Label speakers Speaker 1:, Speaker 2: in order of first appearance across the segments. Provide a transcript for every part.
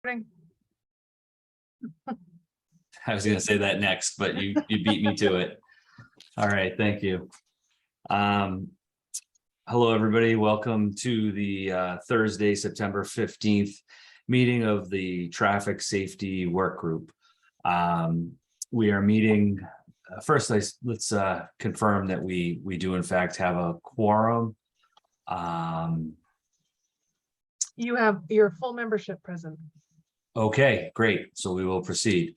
Speaker 1: Morning.
Speaker 2: I was going to say that next, but you beat me to it. All right, thank you. Hello, everybody. Welcome to the Thursday, September 15th meeting of the Traffic Safety Work Group. We are meeting. First, let's confirm that we do in fact have a quorum.
Speaker 1: You have your full membership present.
Speaker 2: Okay, great. So we will proceed.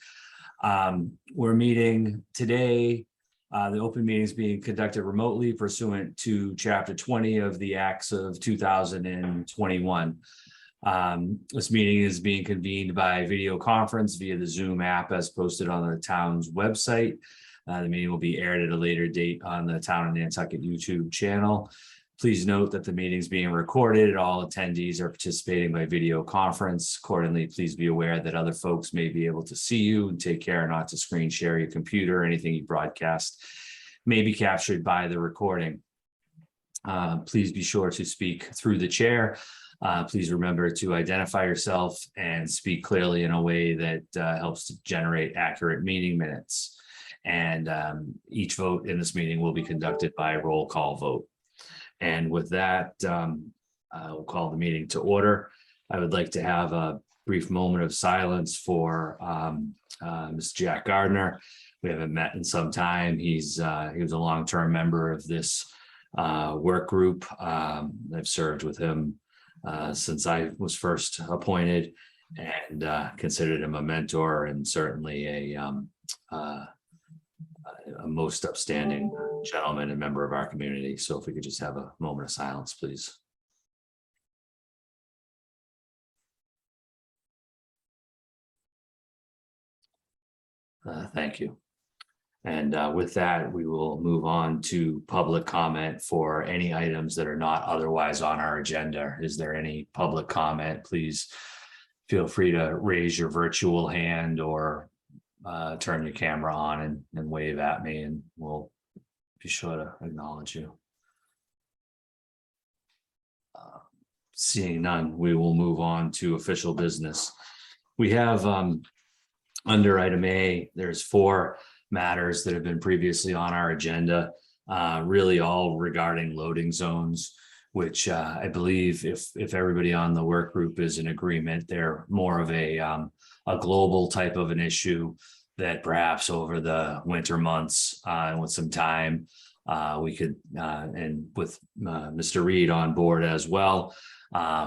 Speaker 2: We're meeting today. The open meeting is being conducted remotely pursuant to Chapter 20 of the Acts of 2021. This meeting is being convened by video conference via the Zoom app as posted on the town's website. The meeting will be aired at a later date on the Town of Nantucket YouTube channel. Please note that the meeting is being recorded. All attendees are participating by video conference. Accordingly, please be aware that other folks may be able to see you, and take care not to screen share your computer. Anything you broadcast may be captured by the recording. Please be sure to speak through the chair. Please remember to identify yourself and speak clearly in a way that helps to generate accurate meeting minutes. And each vote in this meeting will be conducted by roll call vote. And with that, we'll call the meeting to order. I would like to have a brief moment of silence for Mr. Jack Gardner. We haven't met in some time. He was a long-term member of this work group. I've served with him since I was first appointed, and considered him a mentor and certainly a most upstanding gentleman and member of our community. So if we could just have a moment of silence, please. Thank you. And with that, we will move on to public comment for any items that are not otherwise on our agenda. Is there any public comment? Please feel free to raise your virtual hand or turn your camera on and wave at me, and we'll be sure to acknowledge you. Seeing none, we will move on to official business. We have under item A, there's 4 matters that have been previously on our agenda, really all regarding loading zones, which I believe if everybody on the work group is in agreement, they're more of a global type of an issue that perhaps over the winter months and with some time we could, and with Mr. Reed on board as well,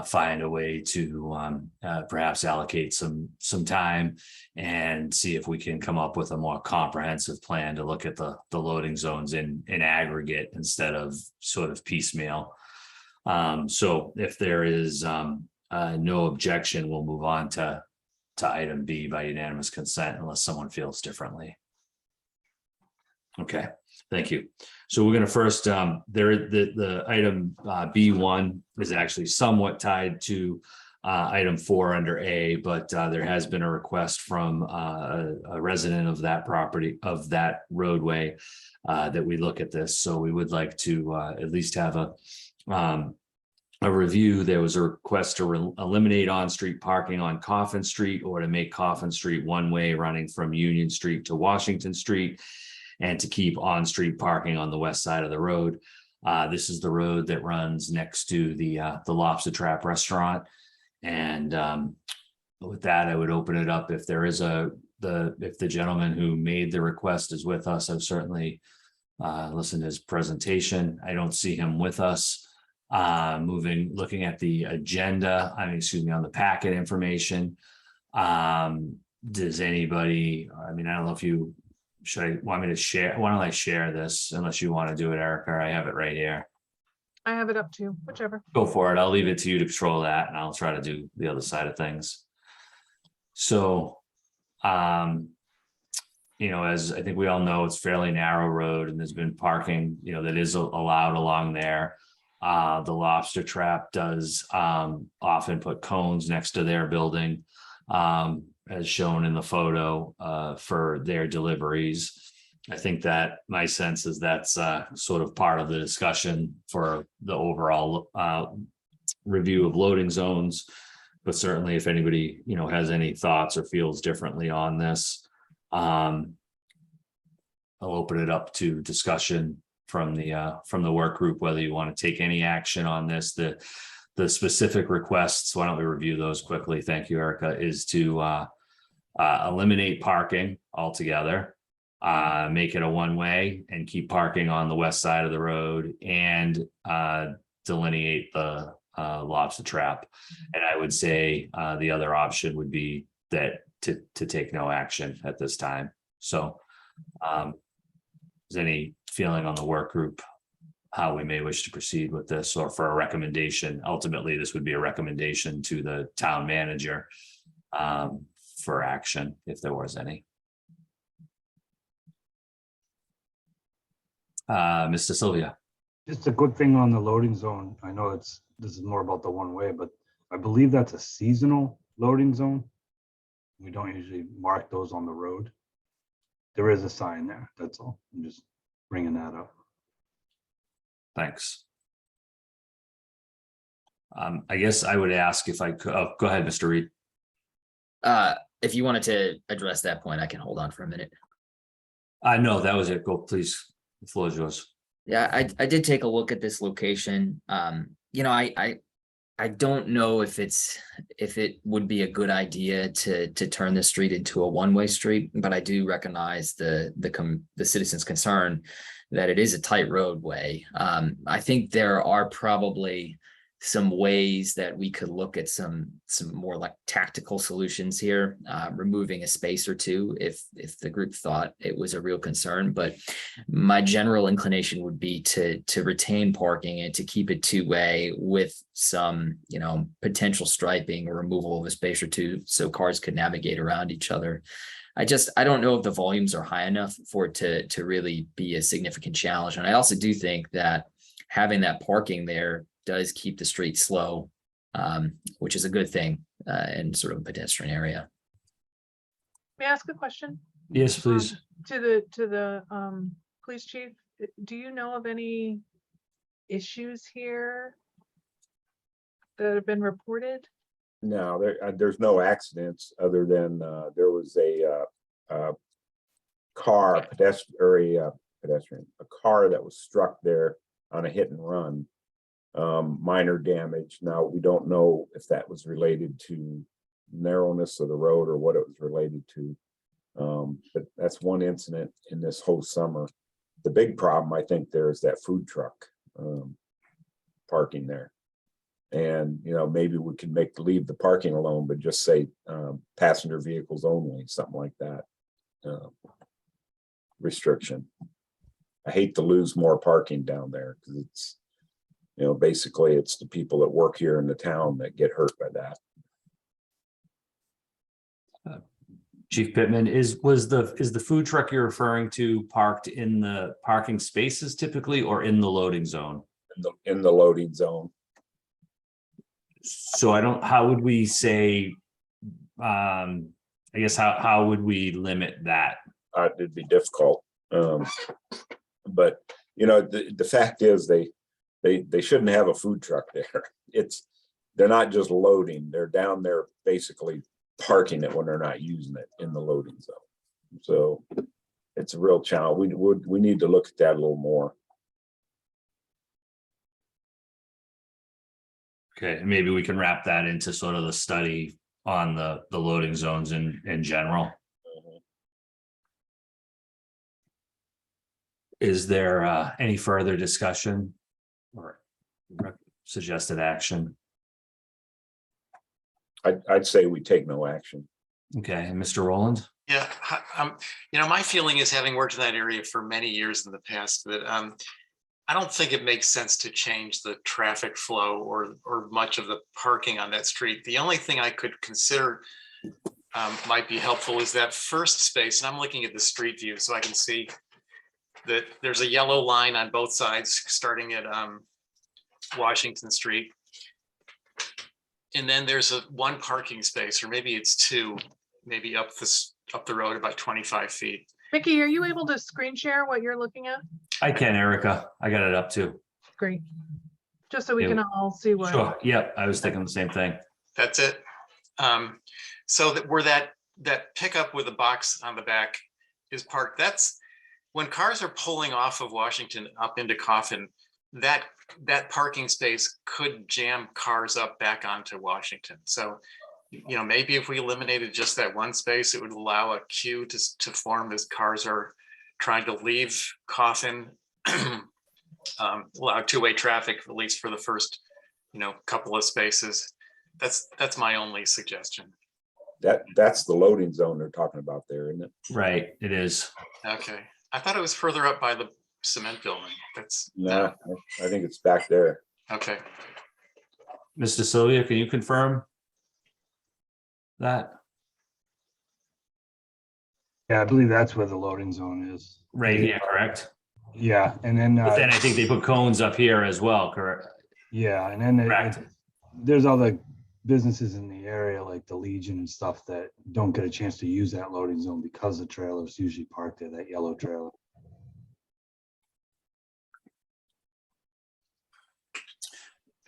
Speaker 2: find a way to perhaps allocate some time and see if we can come up with a more comprehensive plan to look at the loading zones in aggregate instead of sort of piecemeal. So if there is no objection, we'll move on to item B by unanimous consent unless someone feels differently. Okay, thank you. So we're going to first, the item B1 is actually somewhat tied to item 4 under A, but there has been a request from a resident of that property, of that roadway, that we look at this. So we would like to at least have a review. There was a request to eliminate on-street parking on Coffin Street, or to make Coffin Street one-way running from Union Street to Washington Street, and to keep on-street parking on the west side of the road. This is the road that runs next to the Lobster Trap restaurant. And with that, I would open it up. If there is if the gentleman who made the request is with us, I've certainly listened to his presentation. I don't see him with us. Looking at the agenda, on the packet information. Does anybody, I don't know if you want me to share. Why don't I share this, unless you want to do it, Erica? I have it right here.
Speaker 1: I have it up too, whichever.
Speaker 2: Go for it. I'll leave it to you to control that, and I'll try to do the other side of things. So, as I think we all know, it's a fairly narrow road, and there's been parking, that is allowed along there. The Lobster Trap does often put cones next to their building, as shown in the photo, for their deliveries. I think that my sense is that's sort of part of the discussion for the overall review of loading zones. But certainly if anybody, has any thoughts or feels differently on this, I'll open it up to discussion from the work group, whether you want to take any action on this. The specific requests, why don't we review those quickly? Thank you, Erica, is to eliminate parking altogether, make it a one-way and keep parking on the west side of the road, and delineate the lobster trap. And I would say the other option would be that to take no action at this time. So is any feeling on the work group how we may wish to proceed with this, or for a recommendation? Ultimately, this would be a recommendation to the town manager for action, if there was any. Mr. Sylvia.
Speaker 3: Just a good thing on the loading zone. I know this is more about the one way, but I believe that's a seasonal loading zone. We don't usually mark those on the road. There is a sign there, that's all. I'm just bringing that up.
Speaker 2: Thanks. I guess I would ask if I could, go ahead, Mr. Reed.
Speaker 4: If you wanted to address that point, I can hold on for a minute.
Speaker 2: No, that was it. Go, please. The floor is yours.
Speaker 4: Yeah, I did take a look at this location. I don't know if it would be a good idea to turn the street into a one-way street, but I do recognize the citizens' concern that it is a tight roadway. I think there are probably some ways that we could look at some more like tactical solutions here, removing a space or two if the group thought it was a real concern. But my general inclination would be to retain parking and to keep it two-way with some, potential striping or removal of a space or two so cars could navigate around each other. I don't know if the volumes are high enough for it to really be a significant challenge. And I also do think that having that parking there does keep the street slow, which is a good thing in sort of a pedestrian area.
Speaker 1: May I ask a question?
Speaker 2: Yes, please.
Speaker 1: To the police chief, do you know of any issues here that have been reported?
Speaker 5: No, there's no accidents other than there was a car, pedestrian, a car that was struck there on a hit and run. Minor damage. Now, we don't know if that was related to narrowness of the road or what it was related to. But that's one incident in this whole summer. The big problem, I think, there is that food truck parking there. And, maybe we can leave the parking alone, but just say passenger vehicles only, something like that. Restriction. I hate to lose more parking down there because it's, basically it's the people that work here in the town that get hurt by that.
Speaker 2: Chief Pittman, is the food truck you're referring to parked in the parking spaces typically, or in the loading zone?
Speaker 5: In the loading zone.
Speaker 2: So how would we say, I guess, how would we limit that?
Speaker 5: It'd be difficult. But the fact is they shouldn't have a food truck there. They're not just loading, they're down there basically parking it when they're not using it in the loading zone. So it's a real challenge. We need to look at that a little more.
Speaker 2: Okay, maybe we can wrap that into sort of the study on the loading zones in general. Is there any further discussion or suggested action?
Speaker 5: I'd say we take no action.
Speaker 2: Okay, and Mr. Rowland?
Speaker 6: Yeah, my feeling is, having worked in that area for many years in the past, that I don't think it makes sense to change the traffic flow or much of the parking on that street. The only thing I could consider might be helpful is that first space, and I'm looking at the street view so I can see that there's a yellow line on both sides starting at Washington Street. And then there's one parking space, or maybe it's two, maybe up the road about 25 feet.
Speaker 1: Mickey, are you able to screen share what you're looking at?
Speaker 2: I can, Erica. I got it up too.
Speaker 1: Great. Just so we
Speaker 2: Yeah.
Speaker 1: can all see what.
Speaker 2: Sure. Yep. I was thinking the same thing.
Speaker 6: That's it. So that where that pickup with a box on the back is parked, that's when cars are pulling off of Washington up into Coffin, that parking space could jam cars up back onto Washington. So, maybe if we eliminated just that one space, it would allow a queue to form as cars are trying to leave Coffin. Allow two-way traffic, at least for the first, couple of spaces. That's my only suggestion.
Speaker 5: That's the loading zone they're talking about there, isn't it?
Speaker 2: Right, it is.
Speaker 6: Okay, I thought it was further up by the cement building. That's
Speaker 5: No, I think it's back there.
Speaker 6: okay.
Speaker 2: Mr. Sylvia, can you confirm that?
Speaker 3: Yeah, I believe that's where the loading zone is.
Speaker 2: Right here, correct?
Speaker 3: Yeah, and then,
Speaker 2: But then I think they put cones up here as well, correct?
Speaker 3: yeah, and then
Speaker 2: Correct.
Speaker 3: there's other businesses in the area like the Legion and stuff that don't get a chance to use that loading zone because the trailers usually parked there, that yellow trailer.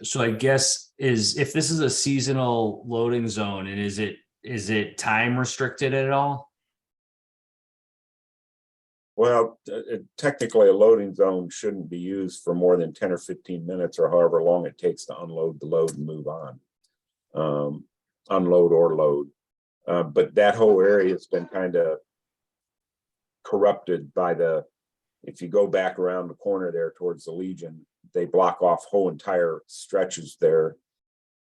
Speaker 2: So I guess if this is a seasonal loading zone, and is it time restricted at all?
Speaker 5: Well, technically, a loading zone shouldn't be used for more than 10 or 15 minutes or however long it takes to unload the load and move on. Unload or load. But that whole area has been kind of corrupted by if you go back around the corner there towards the Legion, they block off whole entire stretches there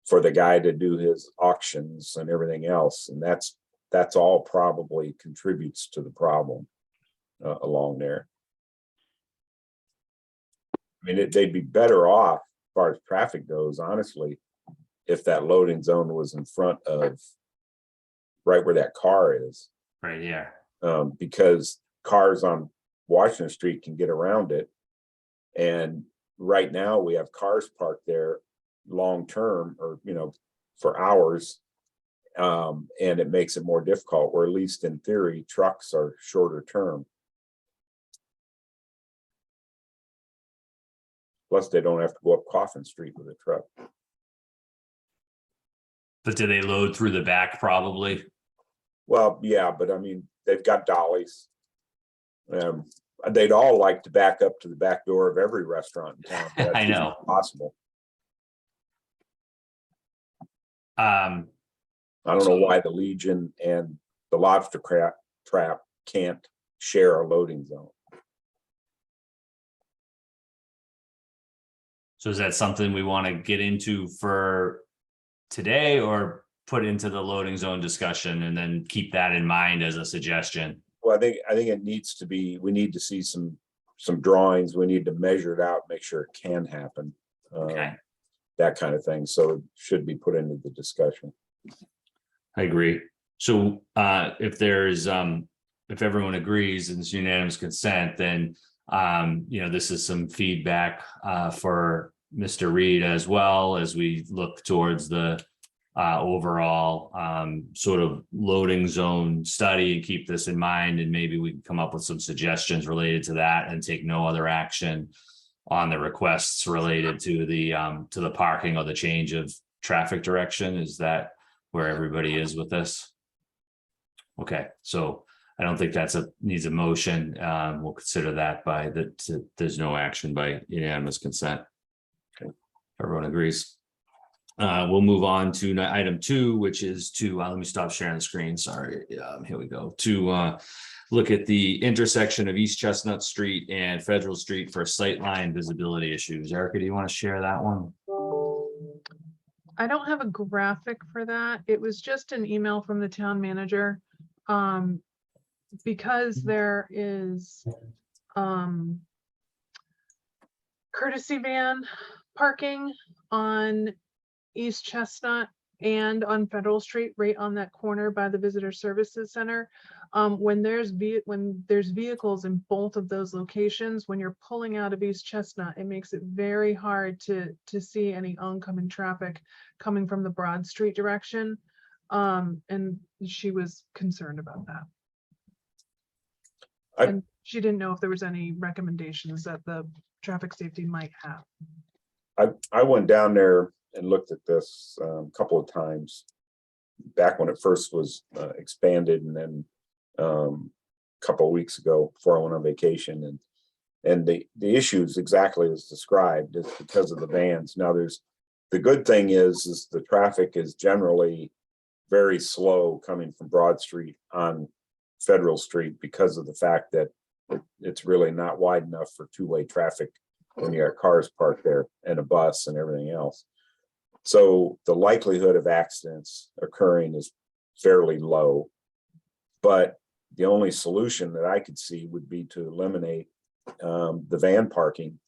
Speaker 5: for the guy to do his auctions and everything else. And that's all probably contributes to the problem along there. I mean, they'd be better off as far as traffic goes, honestly, if that loading zone was in front of right where that car is.
Speaker 2: Right here.
Speaker 5: Because cars on Washington Street can get around it. And right now we have cars parked there long-term or, for hours. And it makes it more difficult, or at least in theory, trucks are shorter term. Plus, they don't have to go up Coffin Street with a truck.
Speaker 2: But do they load through the back probably?
Speaker 5: Well, yeah, but I mean, they've got dollies. They'd all like to back up to the back door of every restaurant in town. But that's
Speaker 2: I
Speaker 5: just
Speaker 2: know.
Speaker 5: not possible.
Speaker 2: Um,
Speaker 5: I don't know why the Legion and the Lobster Trap can't share a loading zone.
Speaker 2: so is that something we want to get into for today, or put into the loading zone discussion and then keep that in mind as a suggestion?
Speaker 5: Well, I think it needs to be, we need to see some drawings. We need to measure it out, make sure it can happen.
Speaker 2: Okay.
Speaker 5: That kind of thing. So it should be put into the discussion.
Speaker 2: I agree. So if everyone agrees and it's unanimous consent, then this is some feedback for Mr. Reed as well as we look towards the overall sort of loading zone study, and keep this in mind, and maybe we can come up with some suggestions related to that and take no other action on the requests related to the parking or the change of traffic direction. Is that where everybody is with this? Okay, so I don't think needs a motion. We'll consider that there's no action by unanimous consent.
Speaker 5: Okay.
Speaker 2: Everyone agrees. We'll move on to item 2, which is let me stop sharing the screen. Sorry. Here we go. To look at the intersection of East Chestnut Street and Federal Street for sightline visibility issues. Erica, do you want to share that one?
Speaker 1: I don't have a graphic for that. It was just an email from the town manager. Because there is courtesy van parking on East Chestnut and on Federal Street, right on that corner by the Visitor Services Center. When there's vehicles in both of those locations, when you're pulling out of East Chestnut, it makes it very hard to see any oncoming traffic coming from the Broad Street direction. And she was concerned about that. And she didn't know if there was any recommendations that the traffic safety might have.
Speaker 5: I went down there and looked at this a couple of times. back when it first was expanded, and then a couple of weeks ago before I went on vacation, and the issue is exactly as described. It's because of the vans. Now the good thing is the traffic is generally very slow coming from Broad Street on Federal Street because of the fact that it's really not wide enough for two-way traffic when you got cars parked there and a bus and everything else. So the likelihood of accidents occurring is fairly low. But the only solution that I could see would be to eliminate the van parking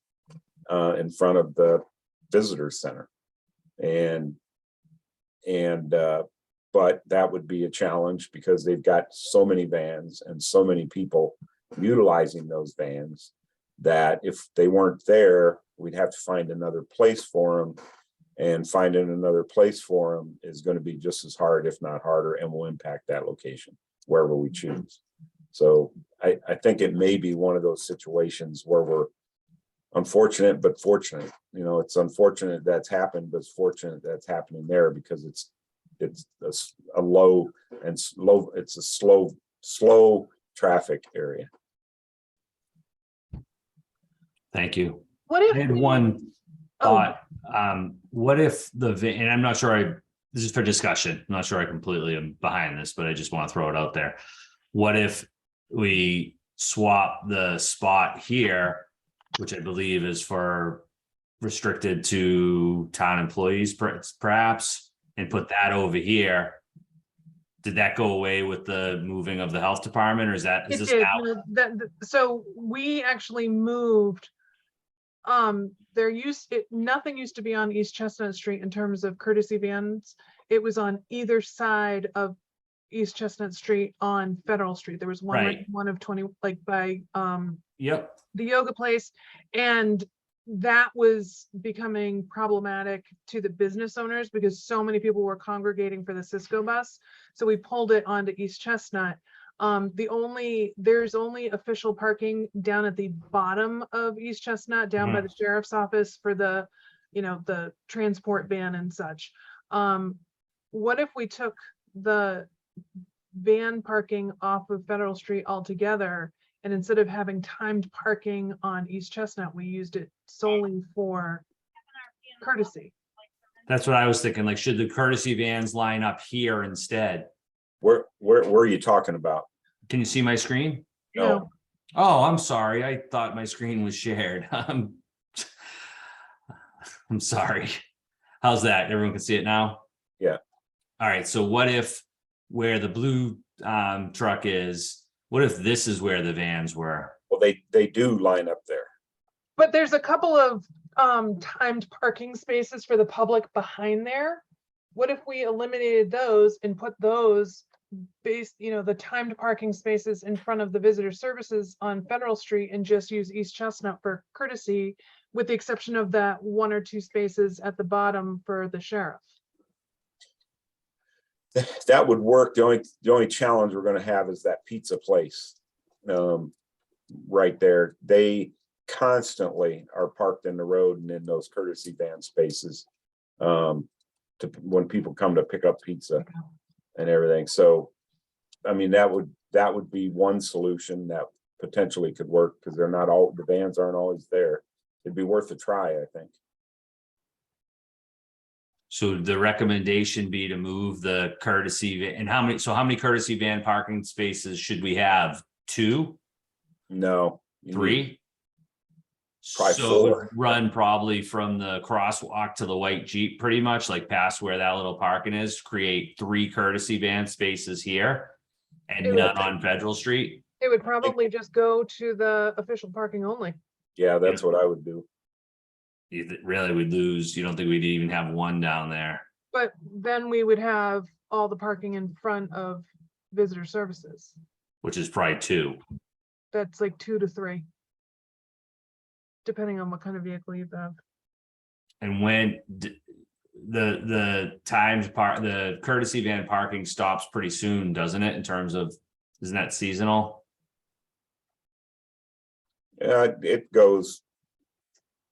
Speaker 5: in front of the visitor center. But that would be a challenge because they've got so many vans and so many people utilizing those vans that if they weren't there, we'd have to find another place for them. And finding another place for them is going to be just as hard, if not harder, and will impact that location wherever we choose. So I think it may be one of those situations where we're unfortunate, but fortunate. You know, it's unfortunate that's happened, but it's fortunate that's happening there because it's a low and slow. It's a slow traffic area.
Speaker 2: Thank you.
Speaker 1: What if
Speaker 2: I had
Speaker 1: we-
Speaker 2: one
Speaker 1: Oh.
Speaker 2: thought. What if and I'm not sure this is for discussion. I'm not sure I completely am behind this, but I just want to throw it out there. What if we swap the spot here, which I believe is for restricted to town employees perhaps, and put that over here? Did that go away with the moving of the health department, or is
Speaker 1: It
Speaker 2: this
Speaker 1: did,
Speaker 2: now?
Speaker 1: so we actually moved. Nothing used to be on East Chestnut Street in terms of courtesy vans. It was on either side of East Chestnut Street on Federal Street. There was one,
Speaker 2: Right.
Speaker 1: one of 20, like by
Speaker 2: Yep.
Speaker 1: the yoga place, and that was becoming problematic to the business owners because so many people were congregating for the Cisco bus. So we pulled it onto East Chestnut. There's only official parking down at the bottom of East Chestnut, down by the sheriff's office for the, the transport van and such. What if we took the van parking off of Federal Street altogether, and instead of having timed parking on East Chestnut, we used it solely for courtesy?
Speaker 2: That's what I was thinking. Like, should the courtesy vans line up here instead?
Speaker 5: Where are you talking about?
Speaker 2: Can you see my screen?
Speaker 1: No.
Speaker 2: Oh, I'm sorry. I thought my screen was shared. I'm sorry. How's that? Everyone can see it now?
Speaker 5: Yeah.
Speaker 2: All right. So what if where the blue truck is, what if this is where the vans were?
Speaker 5: Well, they do line up there.
Speaker 1: But there's a couple of timed parking spaces for the public behind there. What if we eliminated those and put those the timed parking spaces in front of the visitor services on Federal Street and just use East Chestnut for courtesy, with the exception of that 1 or 2 spaces at the bottom for the sheriff?
Speaker 5: That would work. The only challenge we're going to have is that pizza place right there. They constantly are parked in the road and in those courtesy van spaces when people come to pick up pizza and everything. So, I mean, that would be one solution that potentially could work because the vans aren't always there. It'd be worth a try, I think.
Speaker 2: So the recommendation be to move the courtesy and how many courtesy van parking spaces should we have? 2?
Speaker 5: No.
Speaker 2: 3?
Speaker 5: Probably
Speaker 2: So it would
Speaker 5: 4.
Speaker 2: run probably from the crosswalk to the white Jeep, pretty much like past where that little parking is, create 3 courtesy van spaces here and none on Federal Street.
Speaker 1: It would probably just go to the official parking only.
Speaker 5: Yeah, that's what I would do.
Speaker 2: You really would lose. You don't think we'd even have 1 down there?
Speaker 1: But then we would have all the parking in front of visitor services.
Speaker 2: Which is probably 2.
Speaker 1: That's like 2 to 3. Depending on what kind of vehicle you have.
Speaker 2: And when the courtesy van parking stops pretty soon, doesn't it? In terms of, isn't that seasonal?
Speaker 5: It goes.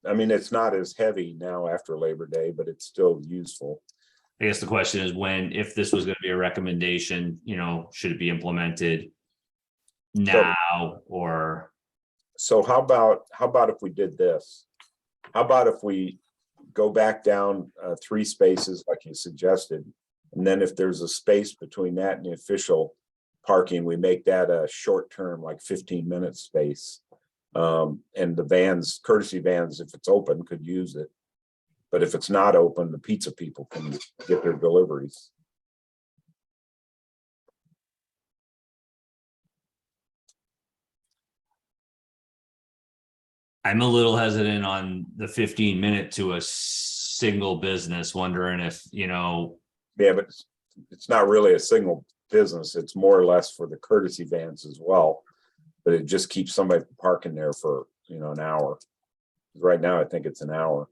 Speaker 5: I mean, it's not as heavy now after Labor Day, but it's still useful.
Speaker 2: I guess the question is if this was gonna be a recommendation, should it be implemented now or?
Speaker 5: So how about if we did this? How about if we go back down 3 spaces like you suggested? And then if there's a space between that and the official parking, we make that a short term, like 15-minute space. And the vans, courtesy vans, if it's open, could use it. But if it's not open, the pizza people can get their deliveries.
Speaker 2: I'm a little hesitant on the 15-minute to a single business, wondering if,
Speaker 5: Yeah, but it's not really a single business. It's more or less for the courtesy vans as well. But it just keeps somebody from parking there for, an hour. Right now, I think it's an hour.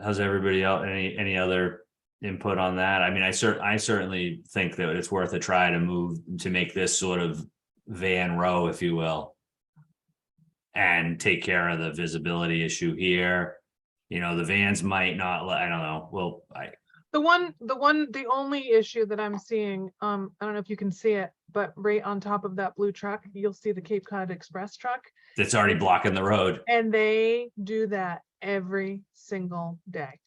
Speaker 2: how's everybody else, any other input on that? I mean, I certainly think that it's worth a try to make this sort of van row, if you will. And take care of the visibility issue here. The vans might not, I don't know, well,
Speaker 1: The only issue that I'm seeing, I don't know if you can see it, but right on top of that blue truck, you'll see the Cape Cod Express truck.
Speaker 2: that's already blocking the road.
Speaker 1: And they do that every single day.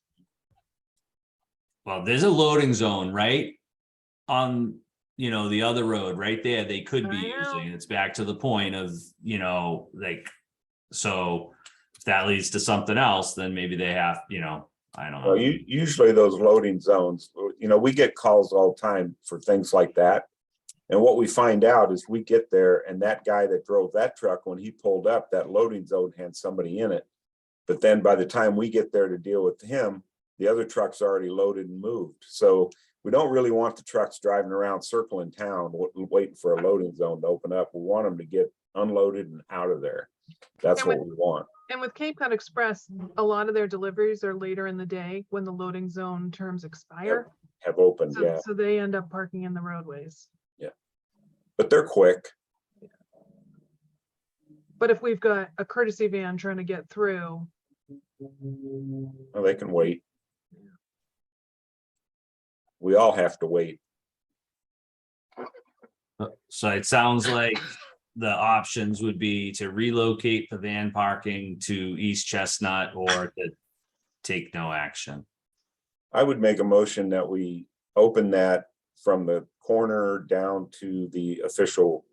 Speaker 2: Well, there's a loading zone, right? On, the other road right there, they could be
Speaker 1: I know.
Speaker 2: using. It's back to the point of, so if that leads to something else, then maybe they have, I don't know.
Speaker 5: Well, usually those loading zones, we get calls all the time for things like that. And what we find out is we get there and that guy that drove that truck, when he pulled up, that loading zone had somebody in it. But then by the time we get there to deal with him, the other truck's already loaded and moved. So we don't really want the trucks driving around circling town, waiting for a loading zone to open up. We want them to get unloaded and out of there. That's what we want.
Speaker 1: And with Cape Cod Express, a lot of their deliveries are later in the day when the loading zone terms expire.
Speaker 5: Have opened,
Speaker 1: So,
Speaker 5: yeah.
Speaker 1: so they end up parking in the roadways.
Speaker 5: But they're quick.
Speaker 1: But if we've got a courtesy van trying to get through,
Speaker 5: Well, they can wait. We all have to wait.
Speaker 2: So it sounds like the options would be to relocate the van parking to East Chestnut or to take no action.
Speaker 5: I would make a motion that we open that from the corner down to the official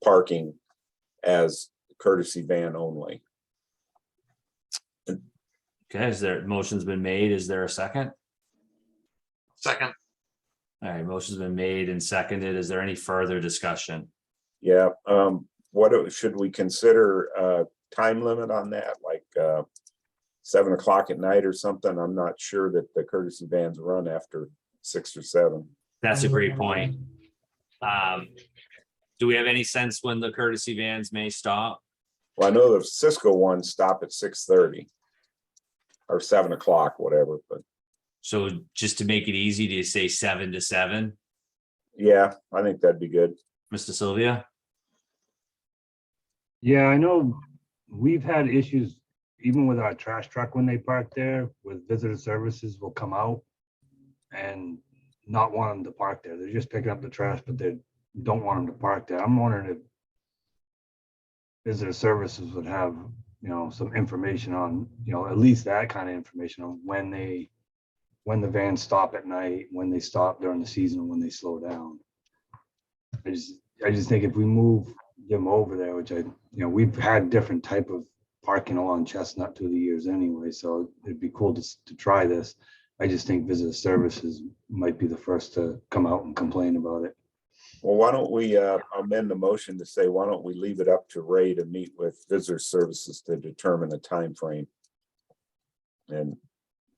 Speaker 5: parking as courtesy van only.
Speaker 2: Okay, motion's been made? Is there a second?
Speaker 6: Second.
Speaker 2: All right, motion's been made and seconded. Is there any further discussion?
Speaker 5: Yeah, should we consider a time limit on that, like 7 o'clock at night or something? I'm not sure that the courtesy vans run after 6 or 7.
Speaker 2: That's a great point. Do we have any sense when the courtesy vans may stop?
Speaker 5: Well, I know the Cisco ones stop at 6:30 or 7 o'clock, whatever, but
Speaker 2: So just to make it easy, do you say 7 to 7,
Speaker 5: yeah, I think that'd be good.
Speaker 2: Mr. Sylvia?
Speaker 3: Yeah, I know we've had issues even with our trash truck when they park there, with visitor services will come out and not want them to park there. They're just picking up the trash, but they don't want them to park there. I'm wondering if visitor services would have, some information on, at least that kind of information on when the vans stop at night, when they stop during the season, and when they slow down. I just think if we move them over there, which we've had different type of parking along Chestnut through the years anyway, so it'd be cool to try this. I just think visitor services might be the first to come out and complain about it.
Speaker 5: Well, why don't we amend the motion to say, why don't we leave it up to Ray to meet with visitor services to determine a time frame and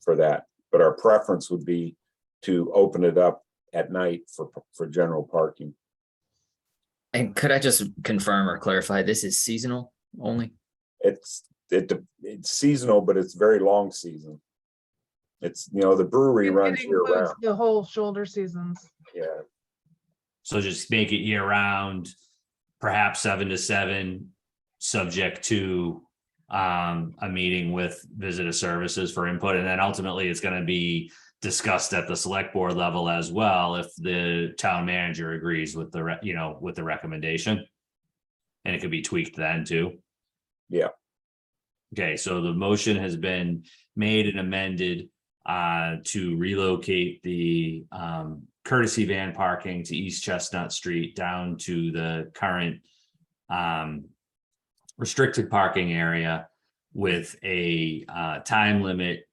Speaker 5: for that. But our preference would be to open it up at night for general parking.
Speaker 4: And could I just confirm or clarify, this is seasonal only?
Speaker 5: It's seasonal, but it's very long season. It's, the brewery
Speaker 1: it
Speaker 5: runs year
Speaker 1: includes
Speaker 5: round.
Speaker 1: the whole shoulder seasons.
Speaker 5: Yeah,
Speaker 2: So just make it year round, perhaps 7 to 7, subject to a meeting with visitor services for input, and then ultimately it's going to be discussed at the select board level as well if the town manager agrees with the with the recommendation. And it could be tweaked then too.
Speaker 5: Yeah.
Speaker 2: Okay, so the motion has been made and amended to relocate the courtesy van parking to East Chestnut Street down to the current restricted parking area with a time limit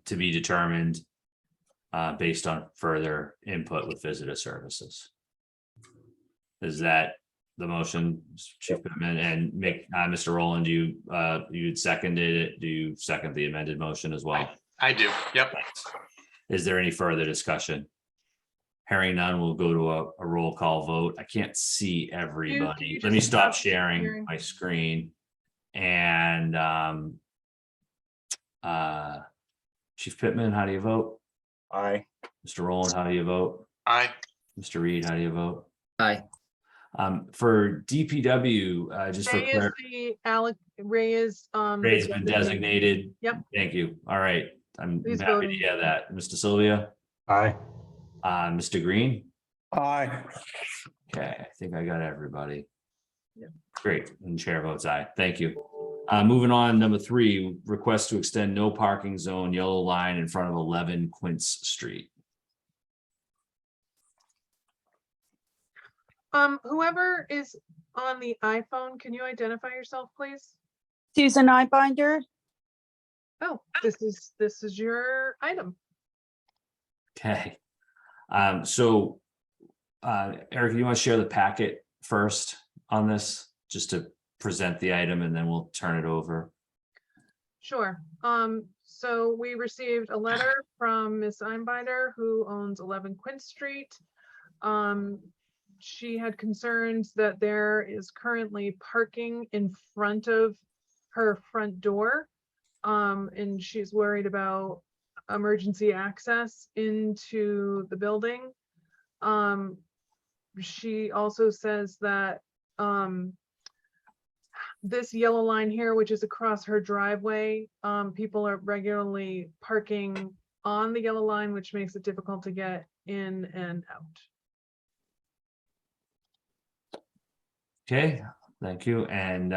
Speaker 2: to be determined based on further input with visitor services. Is that the motion, Chief Pittman, and Mr. Rowland, you'd seconded it? Do you second the amended motion as well?
Speaker 6: I do. Yep.
Speaker 2: Is there any further discussion? Hearing none, we'll go to a roll call vote. I can't see everybody.
Speaker 1: you
Speaker 2: Let me
Speaker 1: just
Speaker 2: stop
Speaker 1: stop
Speaker 2: sharing
Speaker 1: sharing?
Speaker 2: my screen. And Chief Pittman, how do you vote?
Speaker 5: Aye.
Speaker 2: Mr. Rowland, how do you vote?
Speaker 6: Aye.
Speaker 2: Mr. Reed, how do you vote?
Speaker 4: Aye.
Speaker 2: For DPW, just for
Speaker 1: Ray is
Speaker 2: Ray has been designated.
Speaker 1: Yep.
Speaker 2: Thank you. All right. I'm
Speaker 1: He's
Speaker 2: happy
Speaker 1: voting.
Speaker 2: to hear that. Mr. Sylvia,
Speaker 3: Aye.
Speaker 2: Mr. Green.
Speaker 7: Aye.
Speaker 2: Okay, I think I got everybody.
Speaker 1: Yep.
Speaker 2: Great, and chair votes aye. Thank you. Moving on, number 3, request to extend no parking zone yellow line in front of 11 Quince Street.
Speaker 1: Whoever is on the iPhone, can you identify yourself, please?
Speaker 8: Susan Eyebinder.
Speaker 1: Oh, this is your item.
Speaker 2: Okay. So Eric, you want to share the packet first on this, just to present the item, and then we'll turn it over.
Speaker 1: Sure. So we received a letter from Miss Einbinder, who owns 11 Quince Street. She had concerns that there is currently parking in front of her front door. And she's worried about emergency access into the building. She also says that this yellow line here, which is across her driveway, people are regularly parking on the yellow line, which makes it difficult to get in and out.
Speaker 2: Okay, thank you. And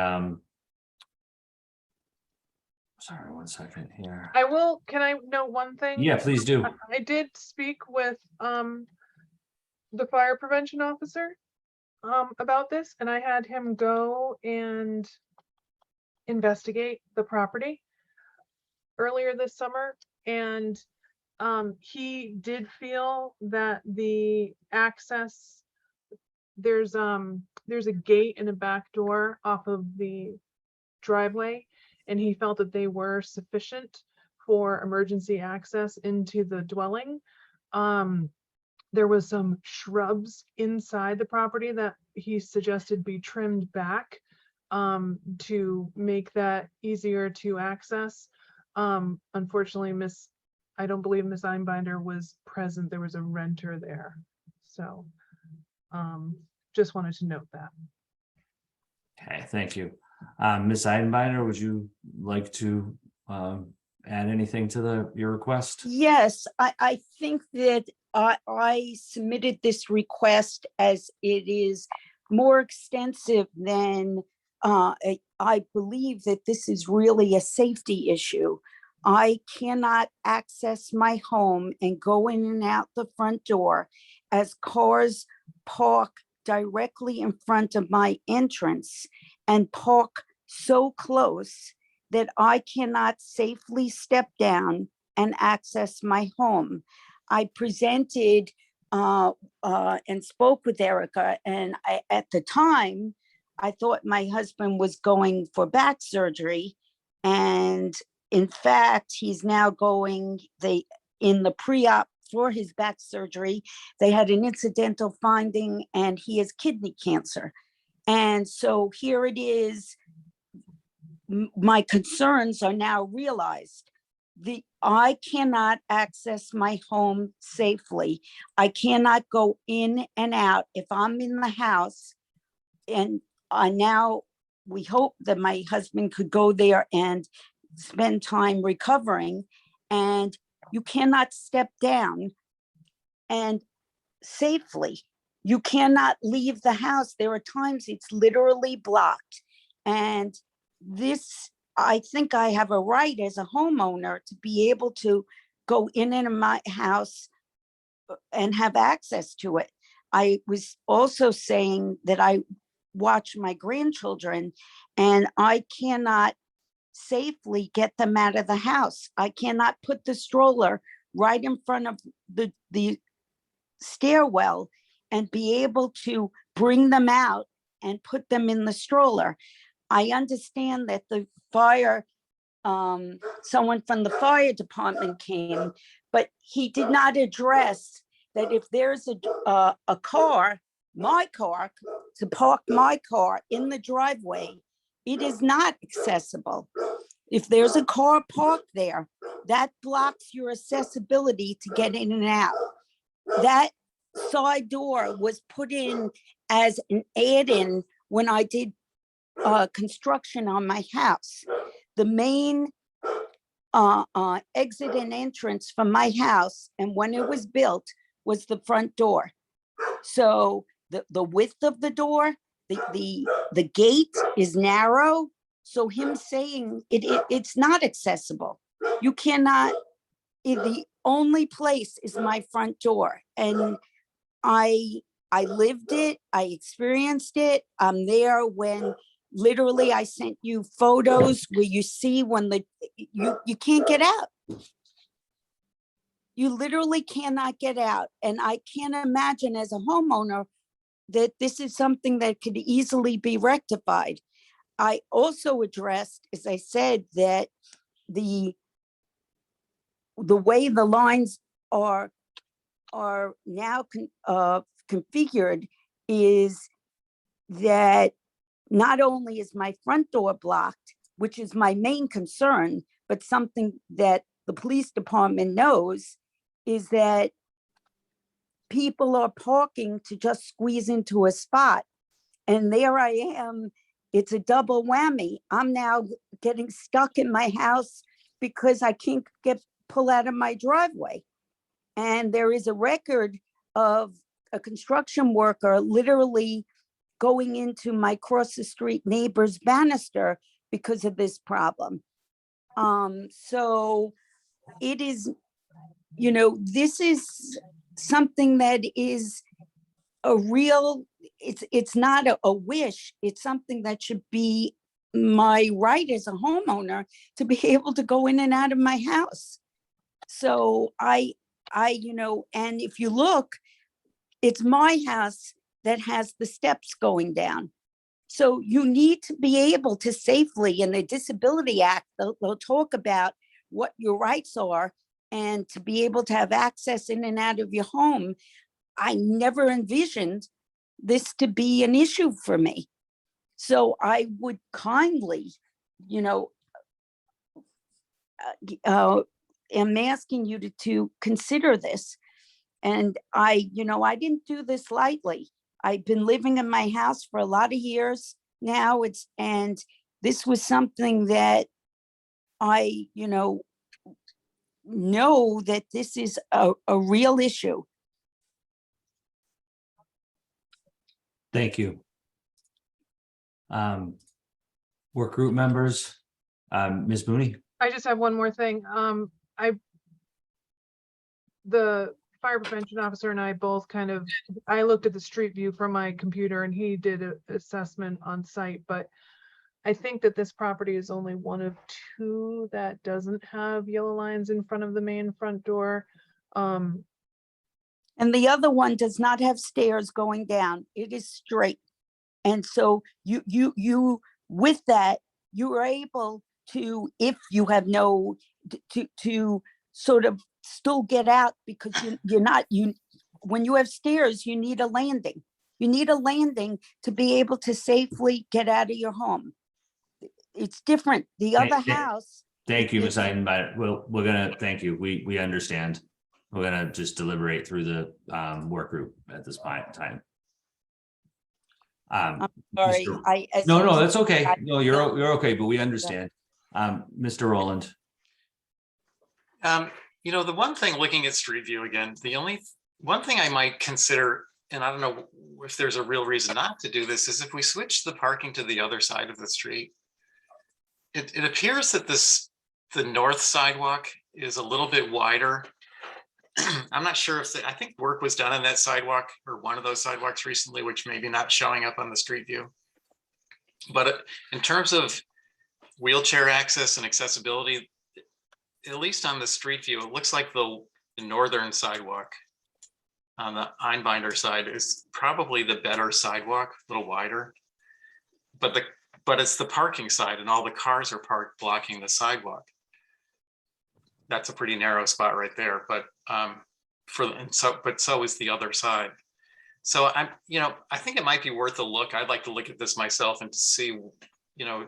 Speaker 2: sorry, 1 second here.
Speaker 1: Can I know one thing?
Speaker 2: Yeah, please do.
Speaker 1: I did speak with the fire prevention officer about this, and I had him go and investigate the property earlier this summer, and he did feel that the access, there's a gate and a back door off of the driveway, and he felt that they were sufficient for emergency access into the dwelling. There was some shrubs inside the property that he suggested be trimmed back to make that easier to access. Unfortunately, I don't believe Miss Einbinder was present. There was a renter there. So just wanted to note that.
Speaker 2: Okay, thank you. Ms. Eidenbinder, would you like to add anything to your request?
Speaker 8: Yes, I think that I submitted this request as it is more extensive than I believe that this is really a safety issue. I cannot access my home and go in and out the front door as cars park directly in front of my entrance and park so close that I cannot safely step down and access my home. I presented and spoke with Erica, and at the time, I thought my husband was going for back surgery. And in fact, he's now going in the pre-op for his back surgery. They had an incidental finding and he has kidney cancer. And so here it is. My concerns are now realized. I cannot access my home safely. I cannot go in and out. If I'm in the house and I now we hope that my husband could go there and spend time recovering. And you cannot step down and safely. You cannot leave the house. There are times it's literally blocked. And this, I think I have a right as a homeowner to be able to go in and in my house and have access to it. I was also saying that I watch my grandchildren and I cannot safely get them out of the house. I cannot put the stroller right in front of the stairwell and be able to bring them out and put them in the stroller. I understand that the fire, someone from the fire department came, but he did not address that if there's a car, my car, to park my car in the driveway, it is not accessible. If there's a car parked there, that blocks your accessibility to get in and out. That side door was put in as an add-in when I did construction on my house. The main exit and entrance from my house, and when it was built, was the front door. So the width of the door, the gate is narrow. So him saying it's not accessible. You cannot, the only place is my front door. And I lived it, I experienced it. I'm there when literally I sent you photos where you see when you can't get out. You literally cannot get out. And I can't imagine as a homeowner that this is something that could easily be rectified. I also addressed, as I said, that the way the lines are now configured is that not only is my front door blocked, which is my main concern, but something that the police department knows is that people are parking to just squeeze into a spot. And there I am, it's a double whammy. I'm now getting stuck in my house because I can't pull out of my driveway. And there is a record of a construction worker literally going into my cross the street neighbor's banister because of this problem. So it is, this is something that is a real, it's not a wish, it's something that should be my right as a homeowner to be able to go in and out of my house. So I, and if you look, it's my house that has the steps going down. So you need to be able to safely, in the Disability Act, they'll talk about what your rights are and to be able to have access in and out of your home. I never envisioned this to be an issue for me. So I would kindly, am asking you to consider this. And I didn't do this lightly. I've been living in my house for a lot of years now. And this was something that I, know that this is a real issue.
Speaker 2: Thank you. Work group members, Ms. Mooney.
Speaker 1: I just have one more thing. The fire prevention officer and I both I looked at the street view from my computer and he did an assessment on site, but I think that this property is only one of two that doesn't have yellow lines in front of the main front door.
Speaker 8: And the other one does not have stairs going down. It is straight. And so you with that, you are able to, if you have to sort of still get out, because when you have stairs, you need a landing. You need a landing to be able to safely get out of your home. It's different. The other house.
Speaker 2: Thank you, Ms. Eidenbeit. We're gonna, thank you. We understand. We're gonna just deliberate through the work group at this point in time.
Speaker 8: Sorry,
Speaker 2: Mr.
Speaker 8: as
Speaker 2: No,
Speaker 8: soon
Speaker 2: no,
Speaker 8: as
Speaker 2: that's okay.
Speaker 8: I
Speaker 2: No, you're okay, but we understand. Mr. Rowland.
Speaker 6: The one thing, looking at Street View again, the only one thing I might consider, and I don't know if there's a real reason not to do this, is if we switch the parking to the other side of the street. It appears that the north sidewalk is a little bit wider. I'm not sure if I think work was done on that sidewalk or one of those sidewalks recently, which maybe not showing up on the street view. But in terms of wheelchair access and accessibility, at least on the street view, it looks like the northern sidewalk on the Einbinder side is probably the better sidewalk, a little wider. But it's the parking side and all the cars are parked blocking the sidewalk. That's a pretty narrow spot right there, but so is the other side. So I think it might be worth a look. I'd like to look at this myself and to see,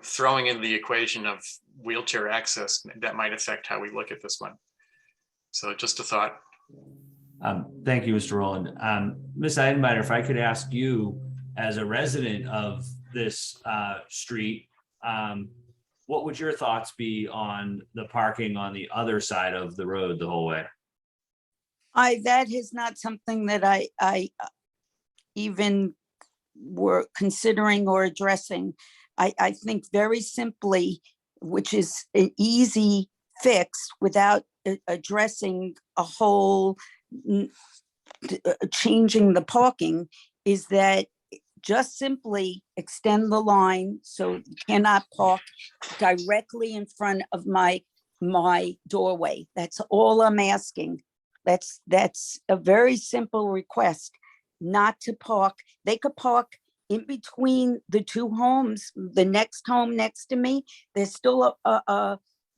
Speaker 6: throwing in the equation of wheelchair access, that might affect how we look at this one. So just a thought.
Speaker 2: Thank you, Mr. Rowland. Ms. Eidenbeiner, if I could ask you, as a resident of this street, what would your thoughts be on the parking on the other side of the road the whole way?
Speaker 8: That is not something that I even were considering or addressing. I think very simply, which is an easy fix without addressing a whole changing the parking, is that just simply extend the line so you cannot park directly in front of my doorway. That's all I'm asking. That's a very simple request, not to park. They could park in between the two homes. The next home next to me, there's still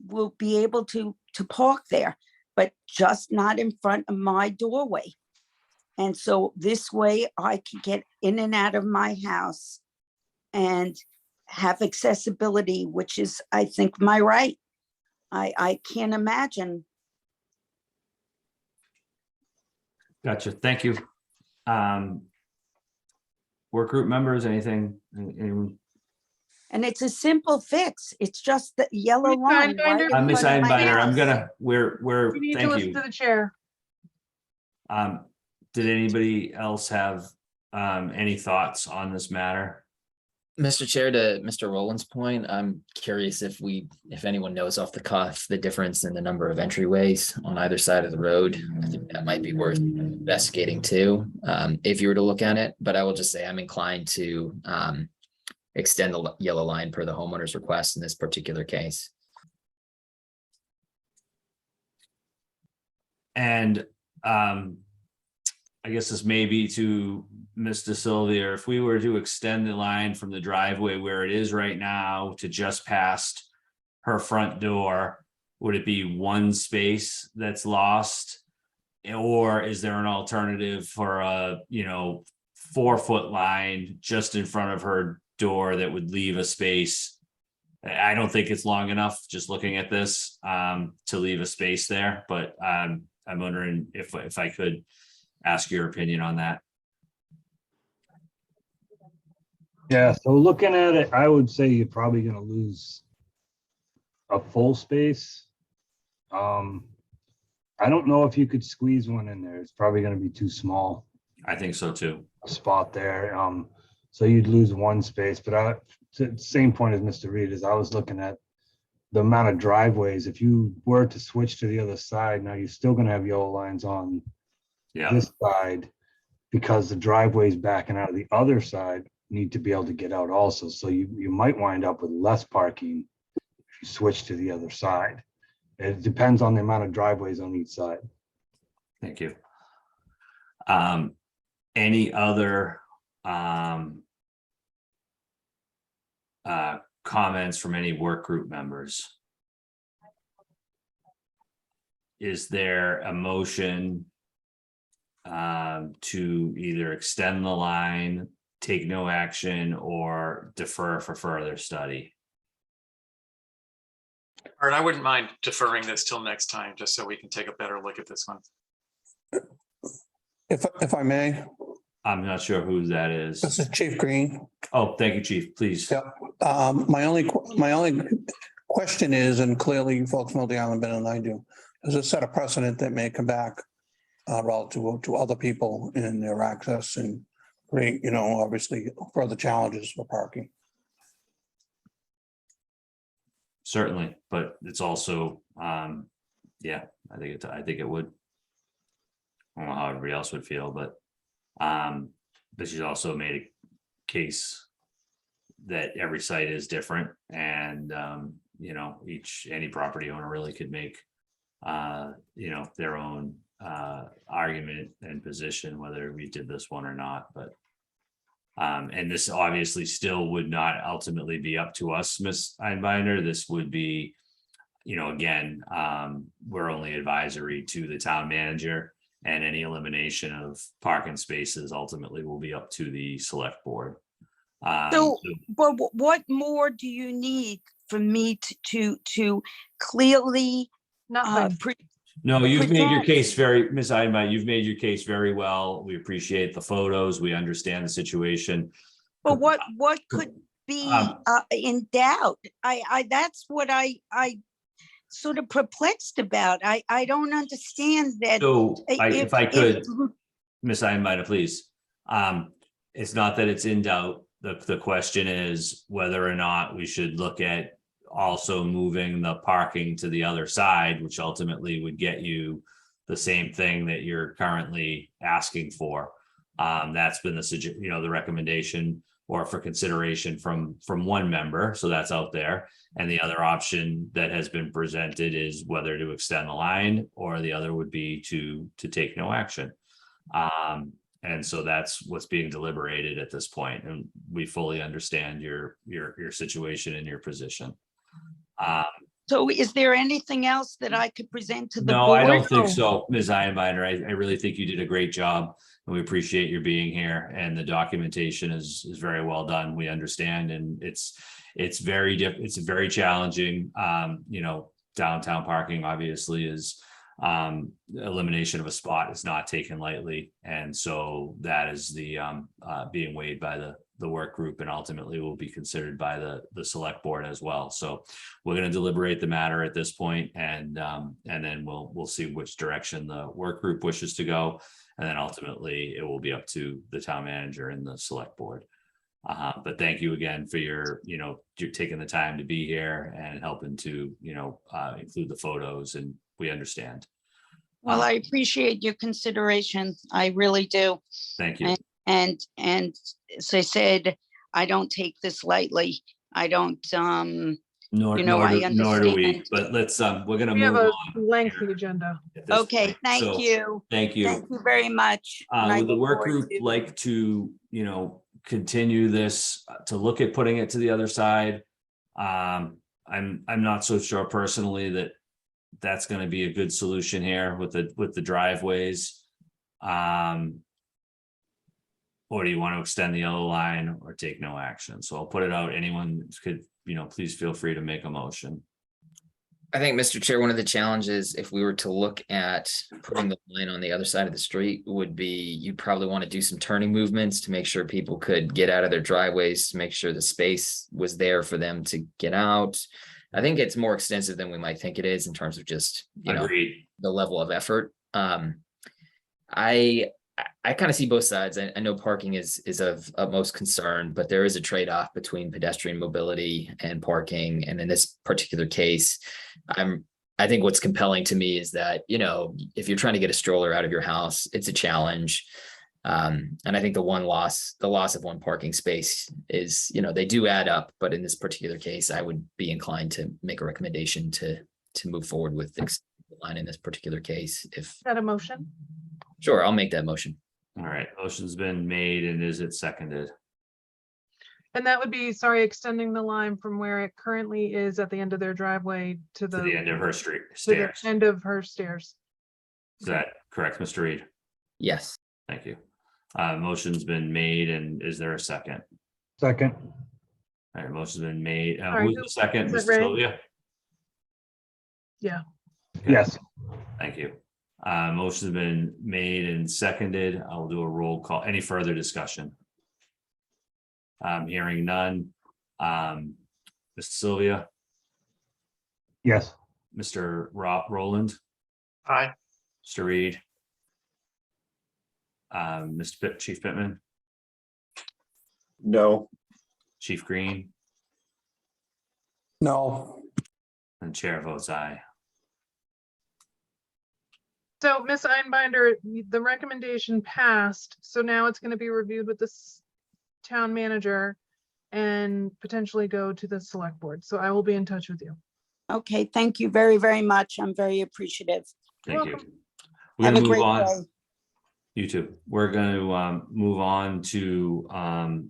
Speaker 8: will be able to park there, but just not in front of my doorway. And so this way I can get in and out of my house and have accessibility, which is, I think, my right. I can't imagine.
Speaker 2: Gotcha. Thank you. Work group members, anything? Anyone?
Speaker 8: And it's a simple fix. It's just the yellow
Speaker 1: Ms.
Speaker 8: line.
Speaker 1: Einbinder?
Speaker 8: Right in
Speaker 2: Ms.
Speaker 8: front of my
Speaker 2: Einbeiner, I'm
Speaker 8: house.
Speaker 2: gonna, we're,
Speaker 1: You need to
Speaker 2: thank
Speaker 1: listen
Speaker 2: you.
Speaker 1: to the chair.
Speaker 2: Did anybody else have any thoughts on this matter?
Speaker 4: Mr. Chair, to Mr. Rowland's point, I'm curious if anyone knows off the cuff the difference in the number of entryways on either side of the road. I think that might be worth investigating too, if you were to look at it. But I will just say I'm inclined to extend the yellow line per the homeowner's request in this particular case.
Speaker 2: And I guess this may be to Ms. DeSilvia, if we were to extend the line from the driveway where it is right now to just past her front door, would it be one space that's lost? Or is there an alternative for a 4-foot line just in front of her door that would leave a space? I don't think it's long enough, just looking at this, to leave a space there, but I'm wondering if I could ask your opinion on that.
Speaker 3: Yeah, so looking at it, I would say you're probably gonna lose a full space. I don't know if you could squeeze one in there. It's probably gonna be too small
Speaker 2: I think so too.
Speaker 3: a spot there. So you'd lose one space, but same point as Mr. Reed is I was looking at the amount of driveways. If you were to switch to the other side, now you're still gonna have yellow lines on
Speaker 2: Yeah,
Speaker 3: this side because the driveways backing out of the other side need to be able to get out also. So you might wind up with less parking if you switch to the other side. It depends on the amount of driveways on each side.
Speaker 2: thank you. Any other comments from any work group members? Is there a motion to either extend the line, take no action, or defer for further study?
Speaker 6: All right, I wouldn't mind deferring this till next time, just so we can take a better look at this one.
Speaker 7: If I may,
Speaker 2: I'm not sure who that
Speaker 7: This
Speaker 2: is.
Speaker 7: is Chief Green.
Speaker 2: Oh, thank you, Chief, please.
Speaker 7: Yep. My only question is, and clearly you folks know the island better than I do, does it set a precedent that may come back relative to other people in their access and create, obviously further challenges for parking?
Speaker 2: Certainly, but it's also, yeah, I think it would. I don't know how everybody else would feel, but she's also made a case that every site is different and, any property owner really could make, their own argument and position, whether we did this one or not, but and this obviously still would not ultimately be up to us, Ms. Einbinder. This would be, again, we're only advisory to the town manager, and any elimination of parking spaces ultimately will be up to the select board.
Speaker 8: So, but what more do you need from me to clearly
Speaker 1: Nothing.
Speaker 2: No, you've made your
Speaker 8: present-
Speaker 2: case Ms. Einbinder, you've made your case very well. We appreciate the photos. We understand the situation.
Speaker 8: But what could be in doubt? That's what I sort of perplexed about. I don't understand that.
Speaker 2: So if I could,
Speaker 8: if-
Speaker 2: Ms. Einbinder, please. It's not that it's in doubt. The question is whether or not we should look at also moving the parking to the other side, which ultimately would get you the same thing that you're currently asking for. That's been the recommendation or for consideration from one member. So that's out there. And the other option that has been presented is whether to extend the line, or the other would be to take no action. And so that's what's being deliberated at this point. And we fully understand your situation and your position.
Speaker 8: So is there anything else that I could present to the
Speaker 2: No,
Speaker 8: board?
Speaker 2: I don't think so, Ms. Einbinder. I really think you did a great job, and we appreciate your being here, and the documentation is very well done. We understand, and it's very challenging. Downtown parking obviously is elimination of a spot is not taken lightly, and so that is the being weighed by the work group, and ultimately will be considered by the select board as well. So we're going to deliberate the matter at this point, and then we'll see which direction the work group wishes to go, and then ultimately it will be up to the town manager and the select board. But thank you again for you're taking the time to be here and helping to include the photos, and we understand.
Speaker 8: Well, I appreciate your consideration. I really do.
Speaker 2: Thank you.
Speaker 8: And as I said, I don't take this lightly. I don't,
Speaker 2: Nor
Speaker 8: I
Speaker 2: do we,
Speaker 8: understand.
Speaker 2: but let's, we're gonna
Speaker 1: We have
Speaker 2: move
Speaker 1: a
Speaker 2: on.
Speaker 1: lengthy
Speaker 2: here
Speaker 1: agenda.
Speaker 2: at this
Speaker 8: okay,
Speaker 2: point.
Speaker 8: thank
Speaker 2: So,
Speaker 8: you.
Speaker 2: Thank you.
Speaker 8: Thank you very much. And I
Speaker 2: Would the
Speaker 8: look
Speaker 2: work
Speaker 8: forward
Speaker 2: group
Speaker 8: to-
Speaker 2: like to, continue this, to look at putting it to the other side? I'm not so sure personally that that's gonna be a good solution here with the driveways. Or do you want to extend the yellow line or take no action? So I'll put it out. Anyone could, please feel free to make a motion.
Speaker 4: I think, Mr. Chair, one of the challenges, if we were to look at putting the line on the other side of the street, would be you'd probably want to do some turning movements to make sure people could get out of their driveways, to make sure the space was there for them to get out. I think it's more extensive than we might think it is in terms of just,
Speaker 2: Agreed.
Speaker 4: the level of effort. I kind of see both sides. I know parking is of utmost concern, but there is a trade-off between pedestrian mobility and parking. And in this particular case, I think what's compelling to me is that, if you're trying to get a stroller out of your house, it's a challenge. And I think the loss of one parking space is, they do add up, but in this particular case, I would be inclined to make a recommendation to move forward with the line in this particular case.
Speaker 1: Is that a motion?
Speaker 4: Sure, I'll make that motion.
Speaker 2: All right, motion's been made, and is it seconded?
Speaker 1: And that would be, sorry, extending the line from where it currently is at the end of their driveway to
Speaker 2: To the end of her street
Speaker 1: to the
Speaker 2: stairs.
Speaker 1: end of her stairs.
Speaker 2: Is that correct, Mr. Reed?
Speaker 4: Yes.
Speaker 2: Thank you. Motion's been made, and is there a second?
Speaker 3: Second.
Speaker 2: All right, motion's been made.
Speaker 1: Sorry,
Speaker 2: Who's the second?
Speaker 1: is it
Speaker 2: Mr.
Speaker 1: Ray?
Speaker 2: Sylvia?
Speaker 1: Yeah.
Speaker 3: Yes.
Speaker 2: Thank you. Motion's been made and seconded. I'll do a roll call. Any further discussion? Hearing none. Mr. Sylvia,
Speaker 3: Yes.
Speaker 2: Mr. Roland,
Speaker 6: Aye.
Speaker 2: Mr. Reed, Chief Pittman,
Speaker 5: No,
Speaker 2: Chief Green,
Speaker 7: No,
Speaker 2: and Chair votes aye.
Speaker 1: So Ms. Einbinder, the recommendation passed, so now it's going to be reviewed with this town manager and potentially go to the select board. So I will be in touch with you.
Speaker 8: Okay, thank you very, very much. I'm very appreciative.
Speaker 2: Thank you.
Speaker 1: Welcome.
Speaker 2: We're
Speaker 8: Have
Speaker 2: gonna
Speaker 8: a
Speaker 2: move
Speaker 8: great
Speaker 2: on.
Speaker 8: day.
Speaker 2: You too. We're going to move on to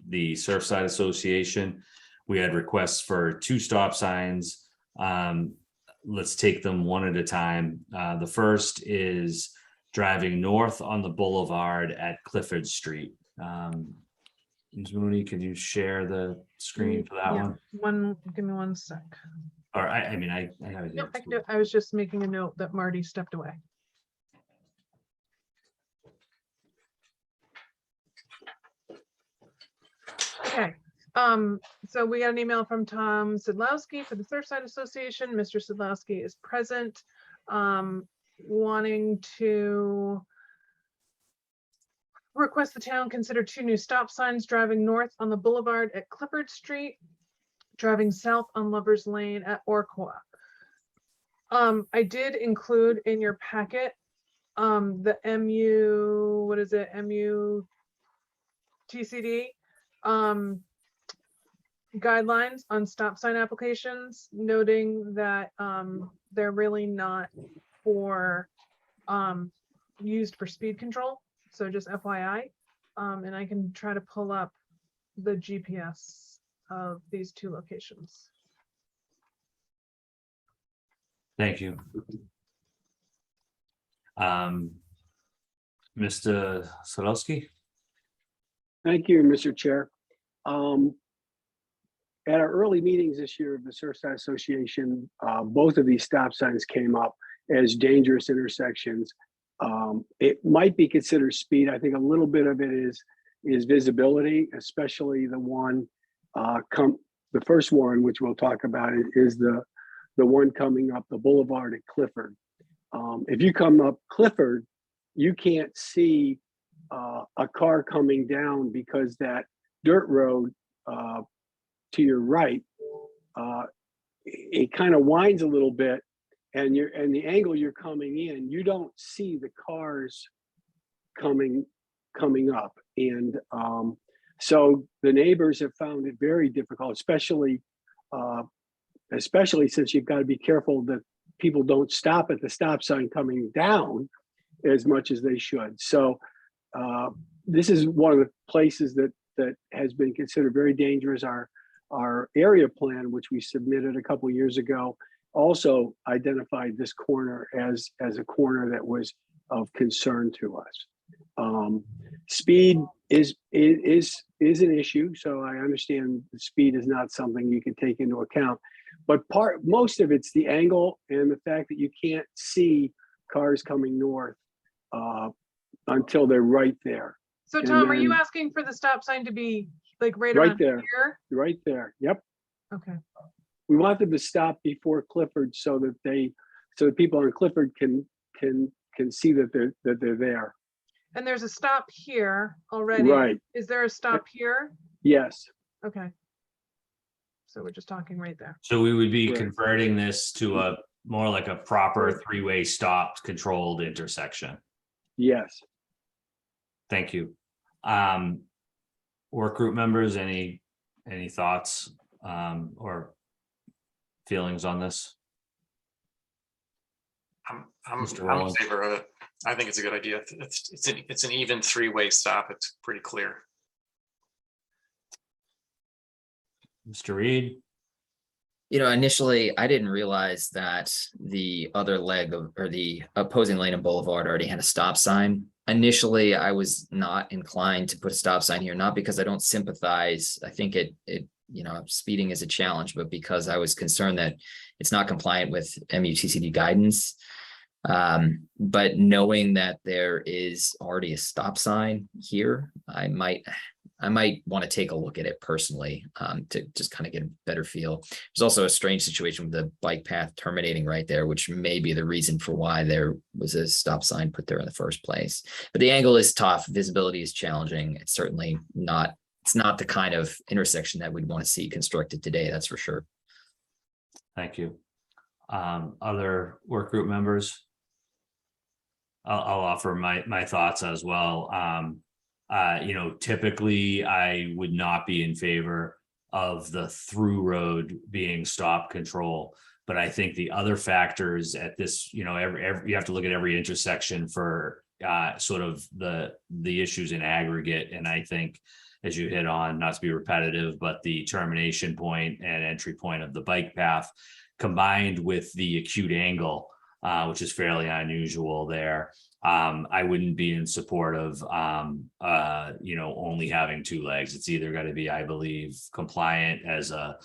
Speaker 2: the Surfside Association. We had requests for 2 stop signs. Let's take them one at a time. The first is driving north on the boulevard at Clifford Street. Ms. Mooney, can you share the screen for that
Speaker 1: Yeah,
Speaker 2: one?
Speaker 1: give me 1 sec.
Speaker 2: Or I have it
Speaker 1: Yep,
Speaker 2: here
Speaker 1: I can
Speaker 2: too.
Speaker 1: do it. I was just making a note that Marty stepped away. Okay, so we got an email from Tom Sidlowski for the Surfside Association. Mr. Sidlowski is present, wanting to request the town consider 2 new stop signs driving north on the boulevard at Clifford Street, driving south on Lovers Lane at Orqua. I did include in your packet the MU, what is it, MU TCD guidelines on stop sign applications, noting that they're really not for used for speed control. So just FYI, and I can try to pull up the GPS of these 2 locations.
Speaker 2: Thank you. Mr. Sadowski?
Speaker 9: Thank you, Mr. Chair. At our early meetings this year of the Surfside Association, both of these stop signs came up as dangerous intersections. It might be considered speed. I think a little bit of it is visibility, especially the one the first one, which we'll talk about, is the one coming up the boulevard at Clifford. If you come up Clifford, you can't see a car coming down because that dirt road to your right, it kind of winds a little bit, and the angle you're coming in, you don't see the cars coming up, and so the neighbors have found it very difficult, especially since you've got to be careful that people don't stop at the stop sign coming down as much as they should. So this is one of the places that has been considered very dangerous. Our area plan, which we submitted a couple of years ago, also identified this corner as a corner that was of concern to us. Speed is an issue, so I understand the speed is not something you can take into account. But most of it's the angle and the fact that you can't see cars coming north until they're right there.
Speaker 1: So
Speaker 9: And
Speaker 1: Tom, are you
Speaker 9: then-
Speaker 1: asking for the stop sign to be like right
Speaker 9: Right
Speaker 1: around
Speaker 9: there.
Speaker 1: here?
Speaker 9: Right there. Yep.
Speaker 1: Okay.
Speaker 9: We want them to stop before Clifford so that people on Clifford can see that they're there.
Speaker 1: And there's a stop here already.
Speaker 9: Right.
Speaker 1: Is there a stop here?
Speaker 9: Yes.
Speaker 1: Okay. So we're just talking right there.
Speaker 2: So we would be
Speaker 9: Correct.
Speaker 2: converting this to a more like a proper 3-way stopped controlled intersection.
Speaker 9: Yes.
Speaker 2: Thank you. Work group members, any thoughts or feelings on this?
Speaker 6: I'm
Speaker 2: Mr.
Speaker 6: in
Speaker 2: Rowland.
Speaker 6: favor of it. I think it's a good idea. It's an even 3-way stop. It's pretty clear.
Speaker 2: Mr. Reed?
Speaker 4: Initially, I didn't realize that the other leg or the opposing lane of Boulevard already had a stop sign. Initially, I was not inclined to put a stop sign here, not because I don't sympathize. I think it speeding is a challenge, but because I was concerned that it's not compliant with MUTCD guidance. But knowing that there is already a stop sign here, I might want to take a look at it personally, to just kind of get a better feel. There's also a strange situation with the bike path terminating right there, which may be the reason for why there was a stop sign put there in the first place. But the angle is tough, visibility is challenging. It's certainly not, it's not the kind of intersection that we'd want to see constructed today, that's for sure.
Speaker 2: Thank you. Other work group members? I'll offer my thoughts as well. Typically I would not be in favor of the through road being stop control. But I think the other factors at this, you have to look at every intersection for sort of the issues in aggregate. And I think, as you hit on, not to be repetitive, but the termination point and entry point of the bike path combined with the acute angle, which is fairly unusual there. I wouldn't be in support of, only having two legs. It's either got to be, I believe, compliant as a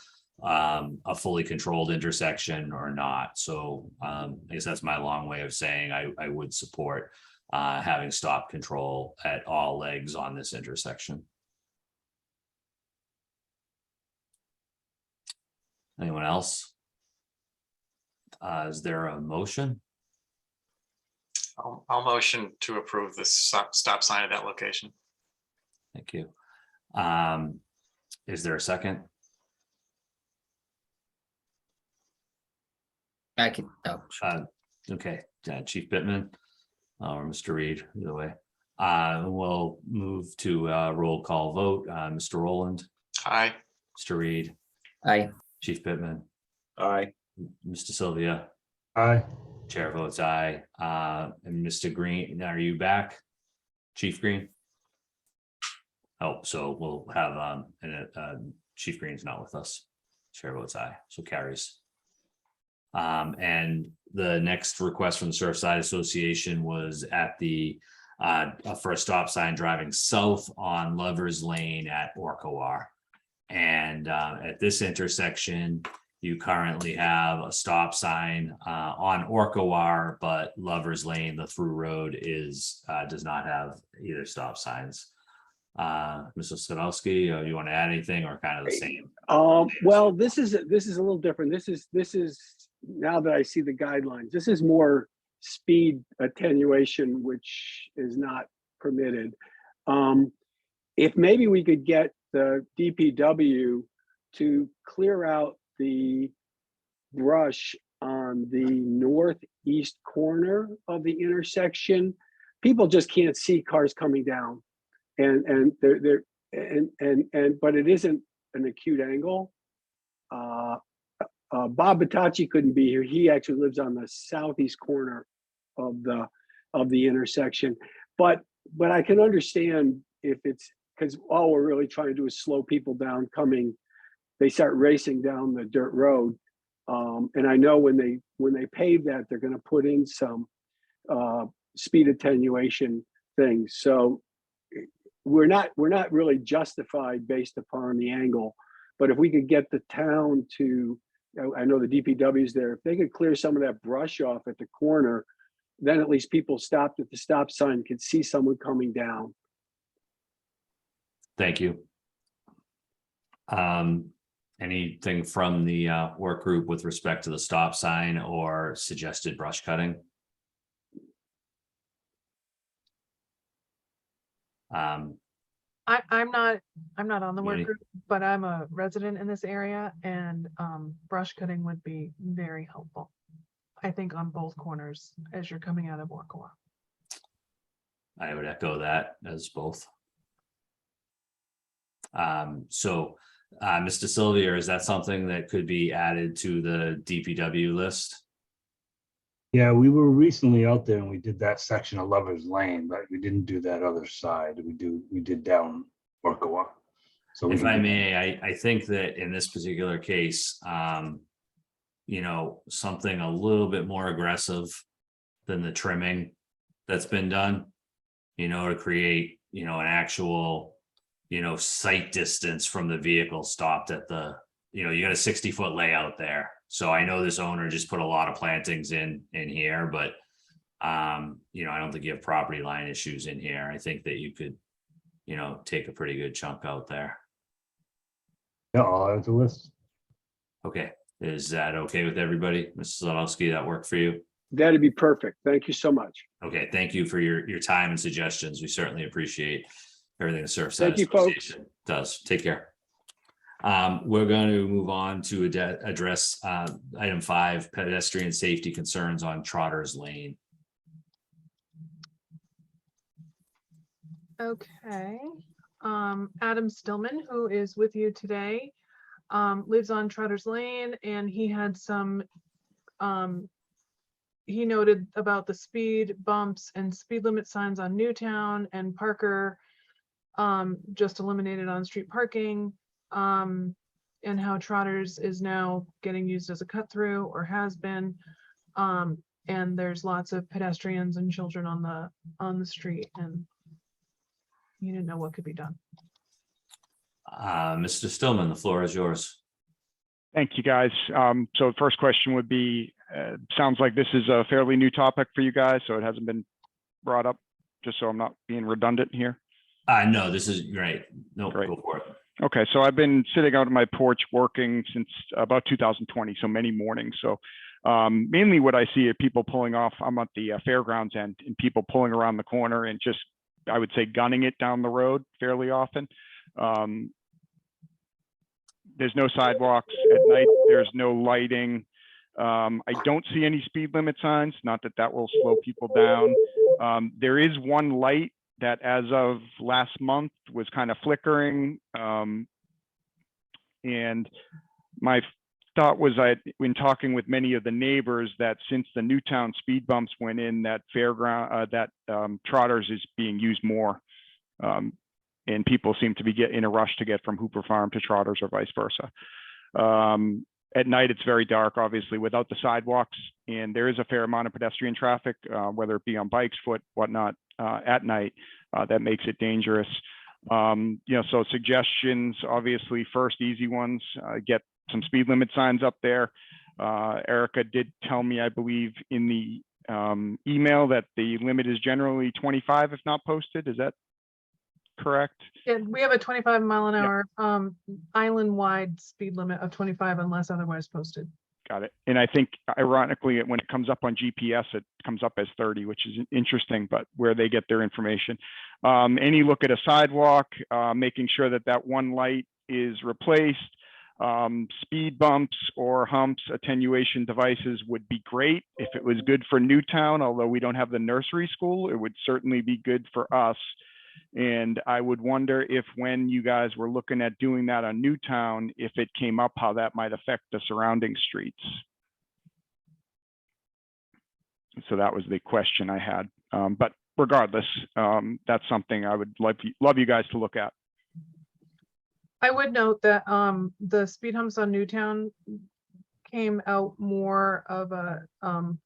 Speaker 2: fully controlled intersection or not. So I guess that's my long way of saying I would support having stop control at all legs on this intersection. Anyone else? Is there a motion?
Speaker 6: I'll motion to approve the stop sign at that location.
Speaker 2: Thank you. Is there a second?
Speaker 4: I can, oh,
Speaker 2: Okay, Chief Bittman or Mr. Reed, either way. We'll move to a roll call vote. Mr. Rowland,
Speaker 6: Aye.
Speaker 2: Mr. Reed,
Speaker 4: I,
Speaker 2: Chief Bittman,
Speaker 5: Aye.
Speaker 2: Mr. Sylvia,
Speaker 3: Aye.
Speaker 2: Chair votes aye. And Mr. Green, are you back? Chief Green? Oh, so we'll have, Chief Green's not with us. Chair votes aye, so carries. And the next request from the Surfside Association was at the, for a stop sign driving south on Lovers Lane at Orkawar. And at this intersection, you currently have a stop sign on Orkawar, but Lovers Lane, the through road, does not have either stop signs. Mr. Sadowski, you want to add anything or kind of the same?
Speaker 9: Well, this is a little different. This is now that I see the guidelines, this is more speed attenuation, which is not permitted. If maybe we could get the DPW to clear out the brush on the northeast corner of the intersection, people just can't see cars coming down, and but it isn't an acute angle. Bob Batachi couldn't be here. He actually lives on the southeast corner of the intersection, but I can understand if it's because all we're really trying to do is slow people down coming. They start racing down the dirt road, and I know when they pave that, they're going to put in some speed attenuation things. So we're not really justified based upon the angle, but if we could get the town to, I know the DPW's there, if they could clear some of that brush off at the corner, then at least people stopped at the stop sign could see someone coming down.
Speaker 2: Thank you. Anything from the work group with respect to the stop sign or suggested brush cutting?
Speaker 1: I'm not on the work
Speaker 2: Ready?
Speaker 1: group, but I'm a resident in this area, and brush cutting would be very helpful. I think on both corners as you're coming out of Orkawar.
Speaker 2: I would echo that as both. Mr. Sylvia, is that something that could be added to the DPW list?
Speaker 3: Yeah, we were recently out there and we did that section of Lovers Lane, but we didn't do that other side. We did down Orkawar. So
Speaker 2: If I may, I think that in this particular case, something a little bit more aggressive than the trimming that's been done, to create, an actual, sight distance from the vehicle stopped at the, you got a 60-foot layout there. So I know this owner just put a lot of plantings in here, but I don't think you have property line issues in here. I think that you could, take a pretty good chunk out there.
Speaker 3: Yeah, I'll add to the list.
Speaker 2: Okay, is that okay with everybody? Mrs. Zalowski, that work for you?
Speaker 9: That'd be perfect. Thank you so much.
Speaker 2: Okay, thank you for your time and suggestions. We certainly appreciate everything the Surfside
Speaker 9: Thank you, folks.
Speaker 2: Association does. Take care. We're going to move on to address item 5, pedestrian safety concerns on Trotters Lane.
Speaker 1: Okay, Adam Stillman, who is with you today, lives on Trotters Lane, and he had some, he noted about the speed bumps and speed limit signs on Newtown and Parker, just eliminated on-street parking, and how Trotters is now getting used as a cut-through, or has been, and there's lots of pedestrians and children on the street, and you didn't know what could be done.
Speaker 2: Mr. Stillman, the floor is yours.
Speaker 10: Thank you, guys. So the first question would be, sounds like this is a fairly new topic for you guys, so it hasn't been brought up, just so I'm not being redundant here.
Speaker 2: No, this is right. No,
Speaker 10: Great.
Speaker 2: Go for it.
Speaker 10: Okay, so I've been sitting out on my porch working since about 2020, so many mornings. So mainly what I see are people pulling off. I'm at the fairgrounds end, and people pulling around the corner and just, I would say, gunning it down the road fairly often. There's no sidewalks at night. There's no lighting. I don't see any speed limit signs, not that that will slow people down. There is one light that as of last month was kind of flickering. And my thought was, when talking with many of the neighbors, that since the Newtown speed bumps went in, that Trotters is being used more. And people seem to be in a rush to get from Hooper Farm to Trotters or vice versa. At night, it's very dark, obviously, without the sidewalks, and there is a fair amount of pedestrian traffic, whether it be on bikes, foot, whatnot, at night. That makes it dangerous. So suggestions, obviously, first easy ones, get some speed limit signs up there. Erica did tell me, I believe, in the email that the limit is generally 25 if not posted. Is that correct?
Speaker 1: Yeah, we have a 25 mile an
Speaker 10: Yeah.
Speaker 1: hour island-wide speed limit of 25 unless otherwise posted.
Speaker 10: Got it. And I think ironically, when it comes up on GPS, it comes up as 30, which is interesting, but where they get their information. Any look at a sidewalk, making sure that that one light is replaced. Speed bumps or humps, attenuation devices would be great. If it was good for Newtown, although we don't have the nursery school, it would certainly be good for us. And I would wonder if, when you guys were looking at doing that on Newtown, if it came up, how that might affect the surrounding streets. So that was the question I had. But regardless, that's something I would love you guys to look at.
Speaker 1: I would note that the speed humps on Newtown came out more of a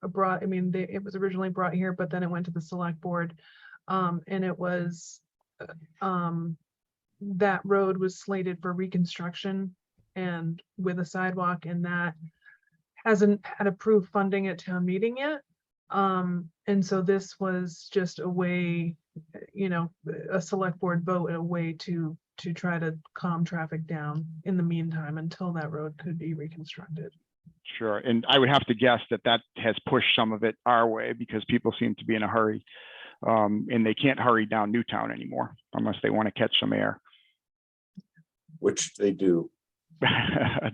Speaker 1: broad, I mean, it was originally brought here, but then it went to the select board. And it was, that road was slated for reconstruction and with a sidewalk, and that hasn't had approved funding at town meeting yet. And so this was just a way, a select board vote, a way to try to calm traffic down in the meantime until that road could be reconstructed.
Speaker 10: Sure. And I would have to guess that that has pushed some of it our way because people seem to be in a hurry. And they can't hurry down Newtown anymore unless they want to catch some air.
Speaker 5: Which they do.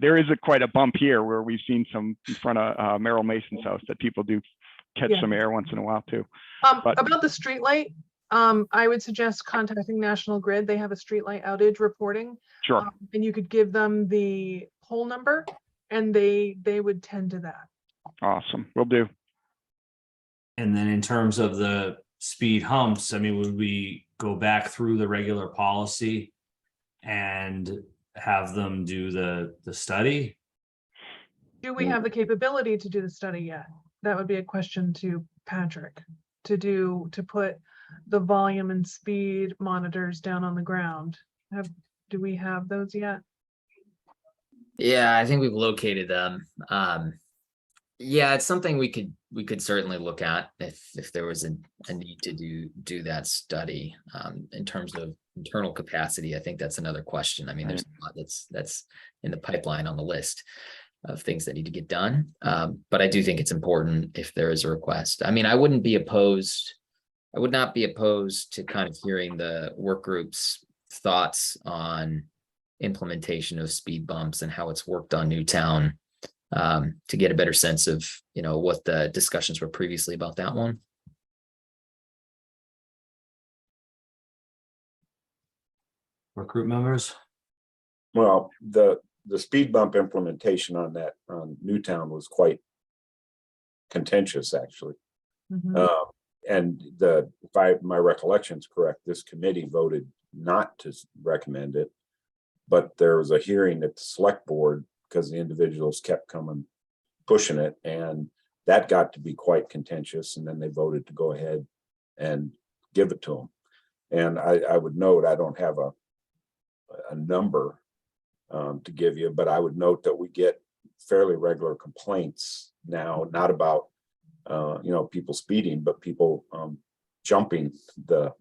Speaker 10: There is quite a bump here where we've seen some in front of Merrill Mason's house that people do catch
Speaker 1: Yeah.
Speaker 10: some air once in a while too.
Speaker 1: About the streetlight, I would suggest contacting National Grid. They have a streetlight outage reporting.
Speaker 10: Sure.
Speaker 1: And you could give them the pole number and they would tend to that.
Speaker 10: Awesome. Will do.
Speaker 2: And then in terms of the speed humps, I mean, would we go back through the regular policy and have them do the study?
Speaker 1: Do we have the capability to do the study yet? That would be a question to Patrick, to put the volume and speed monitors down on the ground. Do we have those yet?
Speaker 4: Yeah, I think we've located them. Yeah, it's something we could certainly look at if there was a need to do that study. In terms of internal capacity, I think that's another question. I mean, there's a lot that's in the pipeline on the list of things that need to get done. But I do think it's important if there is a request. I mean, I would not be opposed to kind of hearing the work group's thoughts on implementation of speed bumps and how it's worked on Newtown, to get a better sense of, what the discussions were previously about that one.
Speaker 2: Work group members?
Speaker 5: Well, the speed bump implementation on Newtown was quite contentious, actually.
Speaker 1: Mhm.
Speaker 5: And if my recollection is correct, this committee voted not to recommend it. But there was a hearing at the select board because the individuals kept pushing it, and that got to be quite contentious. And then they voted to go ahead and give it to them. And I would note, I don't have a number to give you, but I would note that we get fairly regular complaints now, not about people speeding, but people jumping the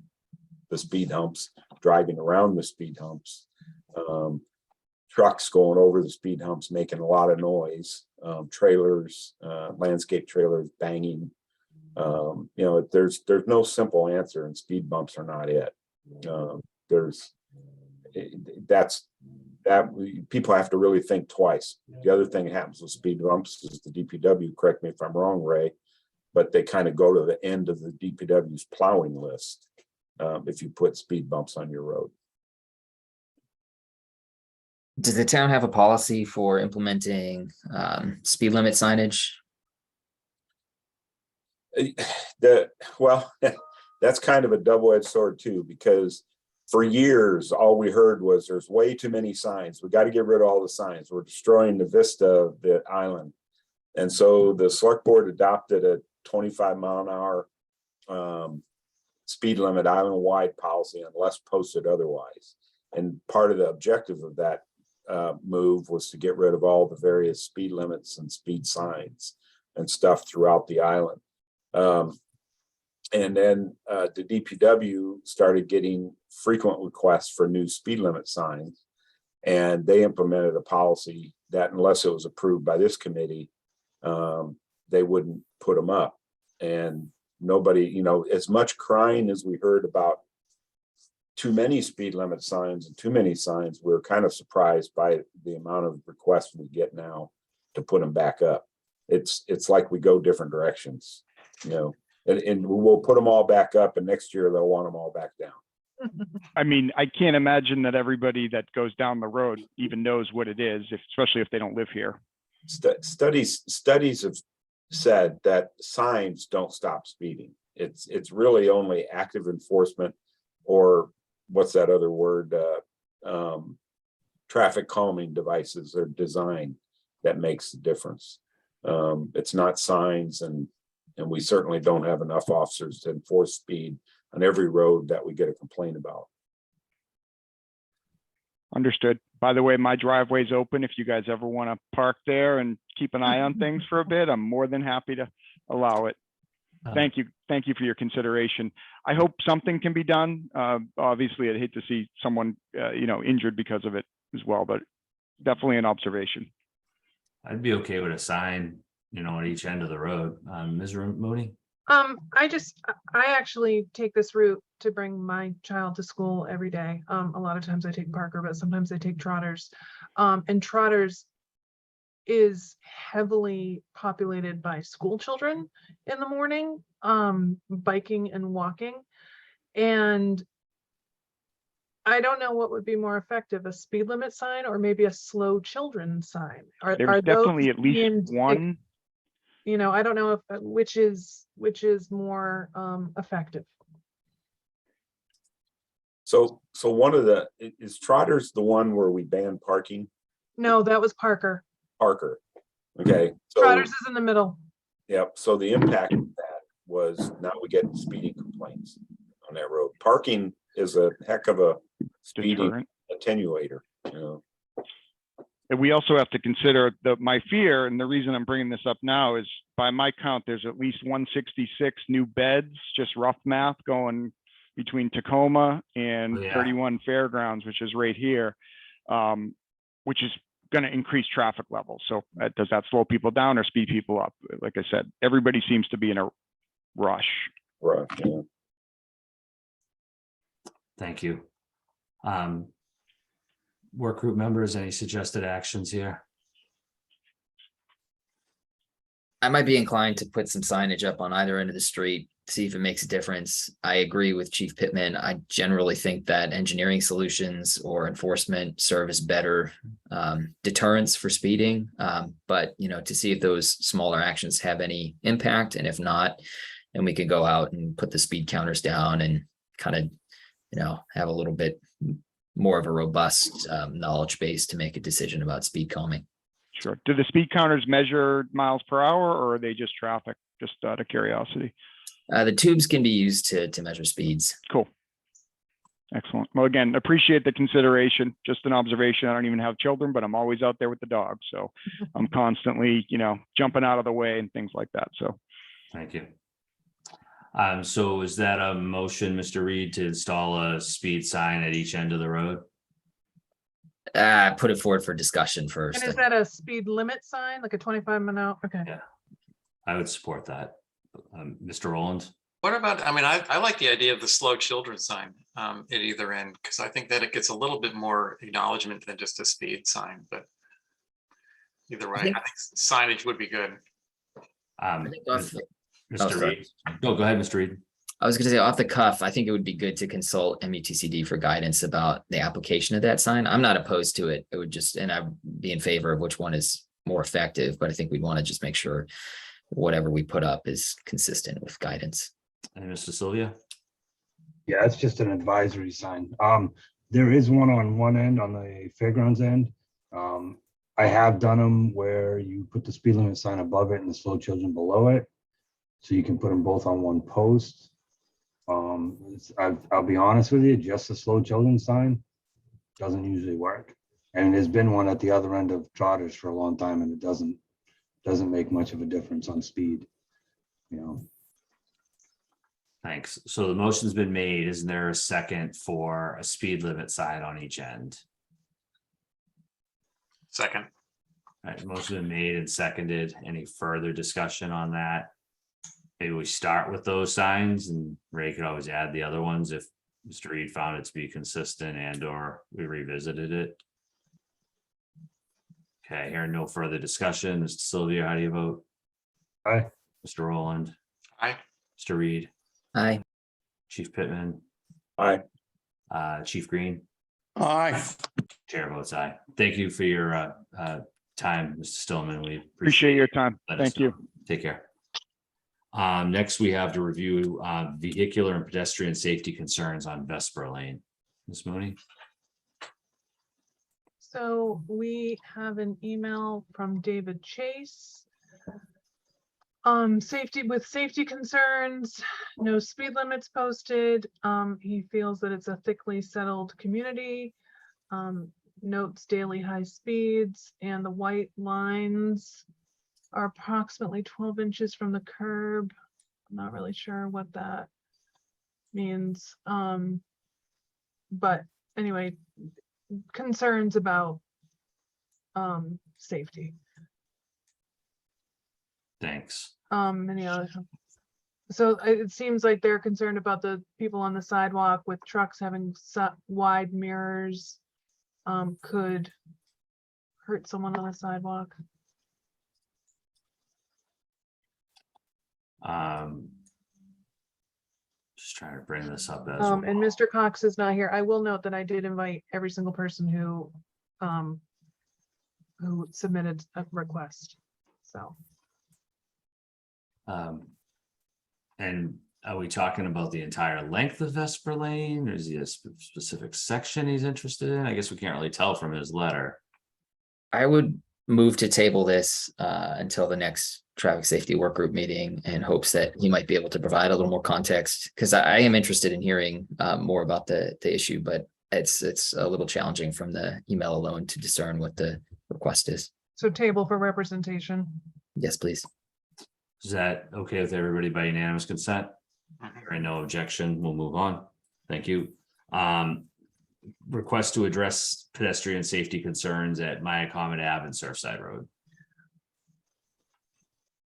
Speaker 5: speed humps, driving around the speed humps, trucks going over the speed humps, making a lot of noise, trailers, landscape trailers banging. There's no simple answer, and speed bumps are not it. People have to really think twice. The other thing that happens with speed bumps is the DPW, correct me if I'm wrong, Ray, but they kind of go to the end of the DPW's plowing list if you put speed bumps on your road.
Speaker 4: Does the town have a policy for implementing speed limit signage?
Speaker 5: Well, that's kind of a double-edged sword too, because for years, all we heard was there's way too many signs. We got to get rid of all the signs. We're destroying the vista of the island. And so the select board adopted a 25-mile-an-hour speed limit island-wide policy unless posted otherwise. And part of the objective of that move was to get rid of all the various speed limits and speed signs and stuff throughout the island. And then the DPW started getting frequent requests for new speed limit signs, and they implemented a policy that unless it was approved by this committee, they wouldn't put them up. And nobody, as much crying as we heard about too many speed limit signs and too many signs, we're kind of surprised by the amount of requests we get now to put them back up. It's like we go different directions, and we'll put them all back up, and next year they'll want them all back down.
Speaker 10: I mean, I can't imagine that everybody that goes down the road even knows what it is, especially if they don't live here.
Speaker 5: Studies have said that signs don't stop speeding. It's really only active enforcement, or what's that other word? Traffic calming devices or design that makes the difference. It's not signs, and we certainly don't have enough officers to enforce speed on every road that we get a complaint about.
Speaker 10: Understood. By the way, my driveway's open. If you guys ever want to park there and keep an eye on things for a bit, I'm more than happy to allow it. Thank you. Thank you for your consideration. I hope something can be done. Obviously, I'd hate to see someone, injured because of it as well, but definitely an observation.
Speaker 2: I'd be okay with a sign, at each end of the road. Ms. Mooney?
Speaker 1: I actually take this route to bring my child to school every day. A lot of times I take Parker, but sometimes I take Trotters. And Trotters is heavily populated by school children in the morning, biking and walking. And I don't know what would be more effective, a speed limit sign or maybe a slow children sign.
Speaker 10: There's definitely at least one.
Speaker 1: I don't know which is more effective.
Speaker 5: So is Trotters the one where we banned parking?
Speaker 1: No, that was Parker.
Speaker 5: Parker. Okay. So,
Speaker 1: Trotters is in the middle.
Speaker 5: Yep. So the impact of that was now we get speeding complaints on that road. Parking is a heck of a speeding attenuator.
Speaker 10: And we also have to consider my fear, and the reason I'm bringing this up now is by my count, there's at least 166 new beds, just rough math, going between Tacoma and
Speaker 2: Oh, yeah.
Speaker 10: 31 Fairgrounds, which is right here, which is going to increase traffic levels. So does that slow people down or speed people up? Like I said, everybody seems to be in a rush.
Speaker 5: Right, yeah.
Speaker 2: Thank you. Work group members, any suggested actions here?
Speaker 4: I might be inclined to put some signage up on either end of the street, see if it makes a difference. I agree with Chief Pittman. I generally think that engineering solutions or enforcement serve as better deterrents for speeding. But, to see if those smaller actions have any impact, and if not, then we could go out and put the speed counters down and kind of, have a little bit more of a robust knowledge base to make a decision about speed calming.
Speaker 10: Sure. Do the speed counters measure miles per hour, or are they just traffic? Just out of curiosity.
Speaker 4: The tubes can be used to measure speeds.
Speaker 10: Cool. Excellent. Well, again, appreciate the consideration. Just an observation. I don't even have children, but I'm always out there with the dog. So I'm constantly, jumping out of the way and things like that. So.
Speaker 2: Thank you. So is that a motion, Mr. Reed, to install a speed sign at each end of the road?
Speaker 4: Put it forward for discussion first.
Speaker 1: And is that a speed limit sign, like a 25 mile an hour? Okay.
Speaker 2: Yeah. I would support that. Mr. Rowland?
Speaker 6: What about, I like the idea of the slow children sign at either end, because I think that it gets a little bit more acknowledgement than just a speed sign, but either way, I think signage would be good.
Speaker 2: Mr. Reed? No, go ahead, Mr. Reed.
Speaker 4: I was going to say, off the cuff, I think it would be good to consult MUTCD for guidance about the application of that sign. I'm not opposed to it. It would just, and I'd be in favor of which one is more effective, but I think we'd want to just make sure whatever we put up is consistent with guidance.
Speaker 2: And Mr. Sylvia?
Speaker 3: Yeah, it's just an advisory sign. There is one on one end, on the fairgrounds end. I have done them where you put the speed limit sign above it and the slow children below it. So you can put them both on one post. I'll be honest with you, just the slow children sign doesn't usually work. And there's been one at the other end of Trotters for a long time, and it doesn't make much of a difference on speed.
Speaker 2: Thanks. So the motion's been made. Isn't there a second for a speed limit sign on each end?
Speaker 6: Second.
Speaker 2: All right, motion been made and seconded. Any further discussion on that? Maybe we start with those signs, and Ray could always add the other ones if Mr. Reed found it to be consistent and or we revisited it. Okay, hearing no further discussion. Mr. Sylvia, how do you vote?
Speaker 3: Aye.
Speaker 2: Mr. Rowland?
Speaker 6: Aye.
Speaker 2: Mr. Reed?
Speaker 4: Aye.
Speaker 2: Chief Pittman?
Speaker 5: Aye.
Speaker 2: Chief Green?
Speaker 7: Aye.
Speaker 2: Chair votes aye. Thank you for your time, Mr. Stillman. We
Speaker 10: Appreciate your time.
Speaker 2: Let us
Speaker 10: Thank you.
Speaker 2: know. Take care. Next, we have to review vehicular and pedestrian safety concerns on Vesper Lane. Ms. Mooney?
Speaker 1: So we have an email from David Chase. Safety concerns, no speed limits posted. He feels that it's a thickly settled community. Notes daily high speeds, and the white lines are approximately 12 inches from the curb. I'm not really sure what that means. But anyway, concerns about safety.
Speaker 2: Thanks.
Speaker 1: Any other? So it seems like they're concerned about the people on the sidewalk with trucks having wide mirrors, could hurt someone on the sidewalk.
Speaker 2: Just trying to bring this up as
Speaker 1: And Mr. Cox is not here. I will note that I did invite every single person who submitted a request. So.
Speaker 2: And are we talking about the entire length of Vesper Lane, or is he a specific section he's interested in? I guess we can't really tell from his letter.
Speaker 4: I would move to table this until the next traffic safety work group meeting, in hopes that he might be able to provide a little more context, because I am interested in hearing more about the issue, but it's a little challenging from the email alone to discern what the request is.
Speaker 1: So table for representation.
Speaker 4: Yes, please.
Speaker 2: Is that okay with everybody by unanimous consent? Or no objection, we'll move on. Thank you. Request to address pedestrian safety concerns at Myacomet Ave and Surfside Road.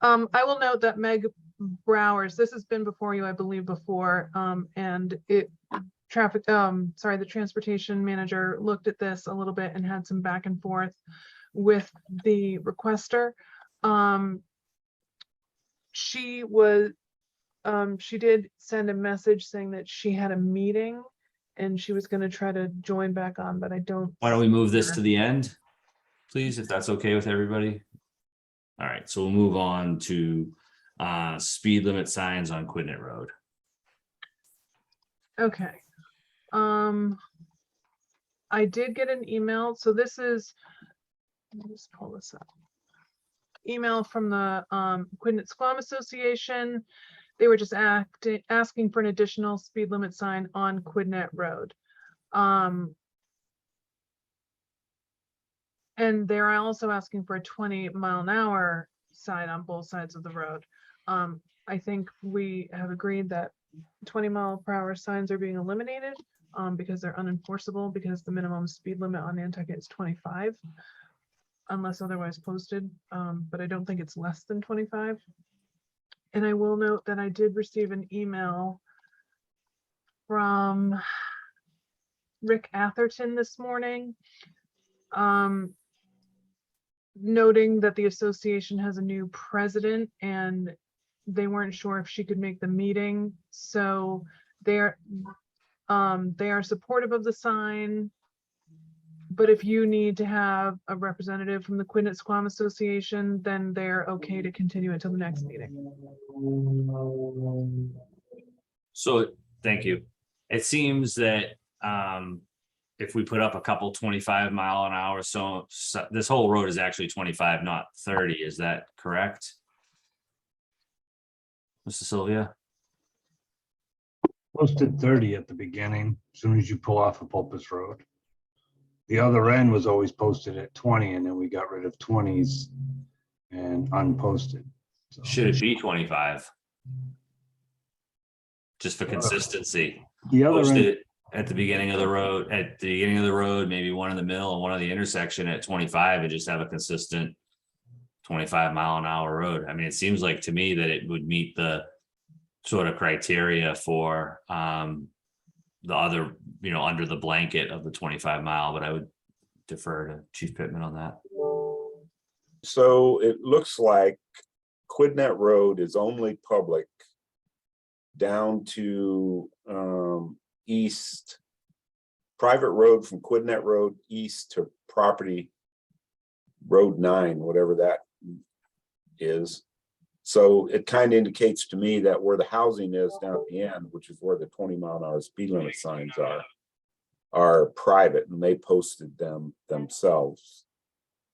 Speaker 1: I will note that Meg Browers, this has been before you, I believe, before, and the transportation manager looked at this a little bit and had some back and forth with the requester. She did send a message saying that she had a meeting and she was going to try to join back on, but I don't.
Speaker 2: Why don't we move this to the end, please, if that's okay with everybody? All right, so we'll move on to speed limit signs on Quinnett Road.
Speaker 1: Okay. I did get an email. So this is, let me just pull this up. Email from the Quinnett Squam Association. They were just asking for an additional speed limit sign on Quinnett Road. And they're also asking for a 20-mile-an-hour sign on both sides of the road. I think we have agreed that 20-mile-per-hour signs are being eliminated because they're unenforceable, because the minimum speed limit on Nantucket is 25, unless otherwise posted. But I don't think it's less than 25. And I will note that I did receive an email from Rick Atherton this morning, noting that the association has a new president and they weren't sure if she could make the meeting. So they are supportive of the sign, but if you need to have a representative from the Quinnett Squam Association, then they're okay to continue until the next meeting.
Speaker 2: So, thank you. It seems that if we put up a couple 25-mile-an-hour, so this whole road is actually 25, not 30. Is that correct, Mr. Sylvia?
Speaker 3: Posted 30 at the beginning, as soon as you pull off of Pulpus Road. The other end was always posted at 20, and then we got rid of 20s and unposted. So,
Speaker 2: Should it be 25? Just for consistency.
Speaker 3: the other
Speaker 2: Posted
Speaker 3: end,
Speaker 2: it at the beginning of the road, maybe one in the middle and one on the intersection at 25, and just have a consistent 25-mile-an-hour road. I mean, it seems like to me that it would meet the sort of criteria for the other, under the blanket of the 25-mile, but I would defer to Chief Pittman on that.
Speaker 5: So it looks like Quinnett Road is only public down to east, private road from Quinnett Road east to property road 9, whatever that is. So it kind of indicates to me that where the housing is down at the end, which is where the 20-mile-an-hour speed limit signs are private, and they posted them themselves.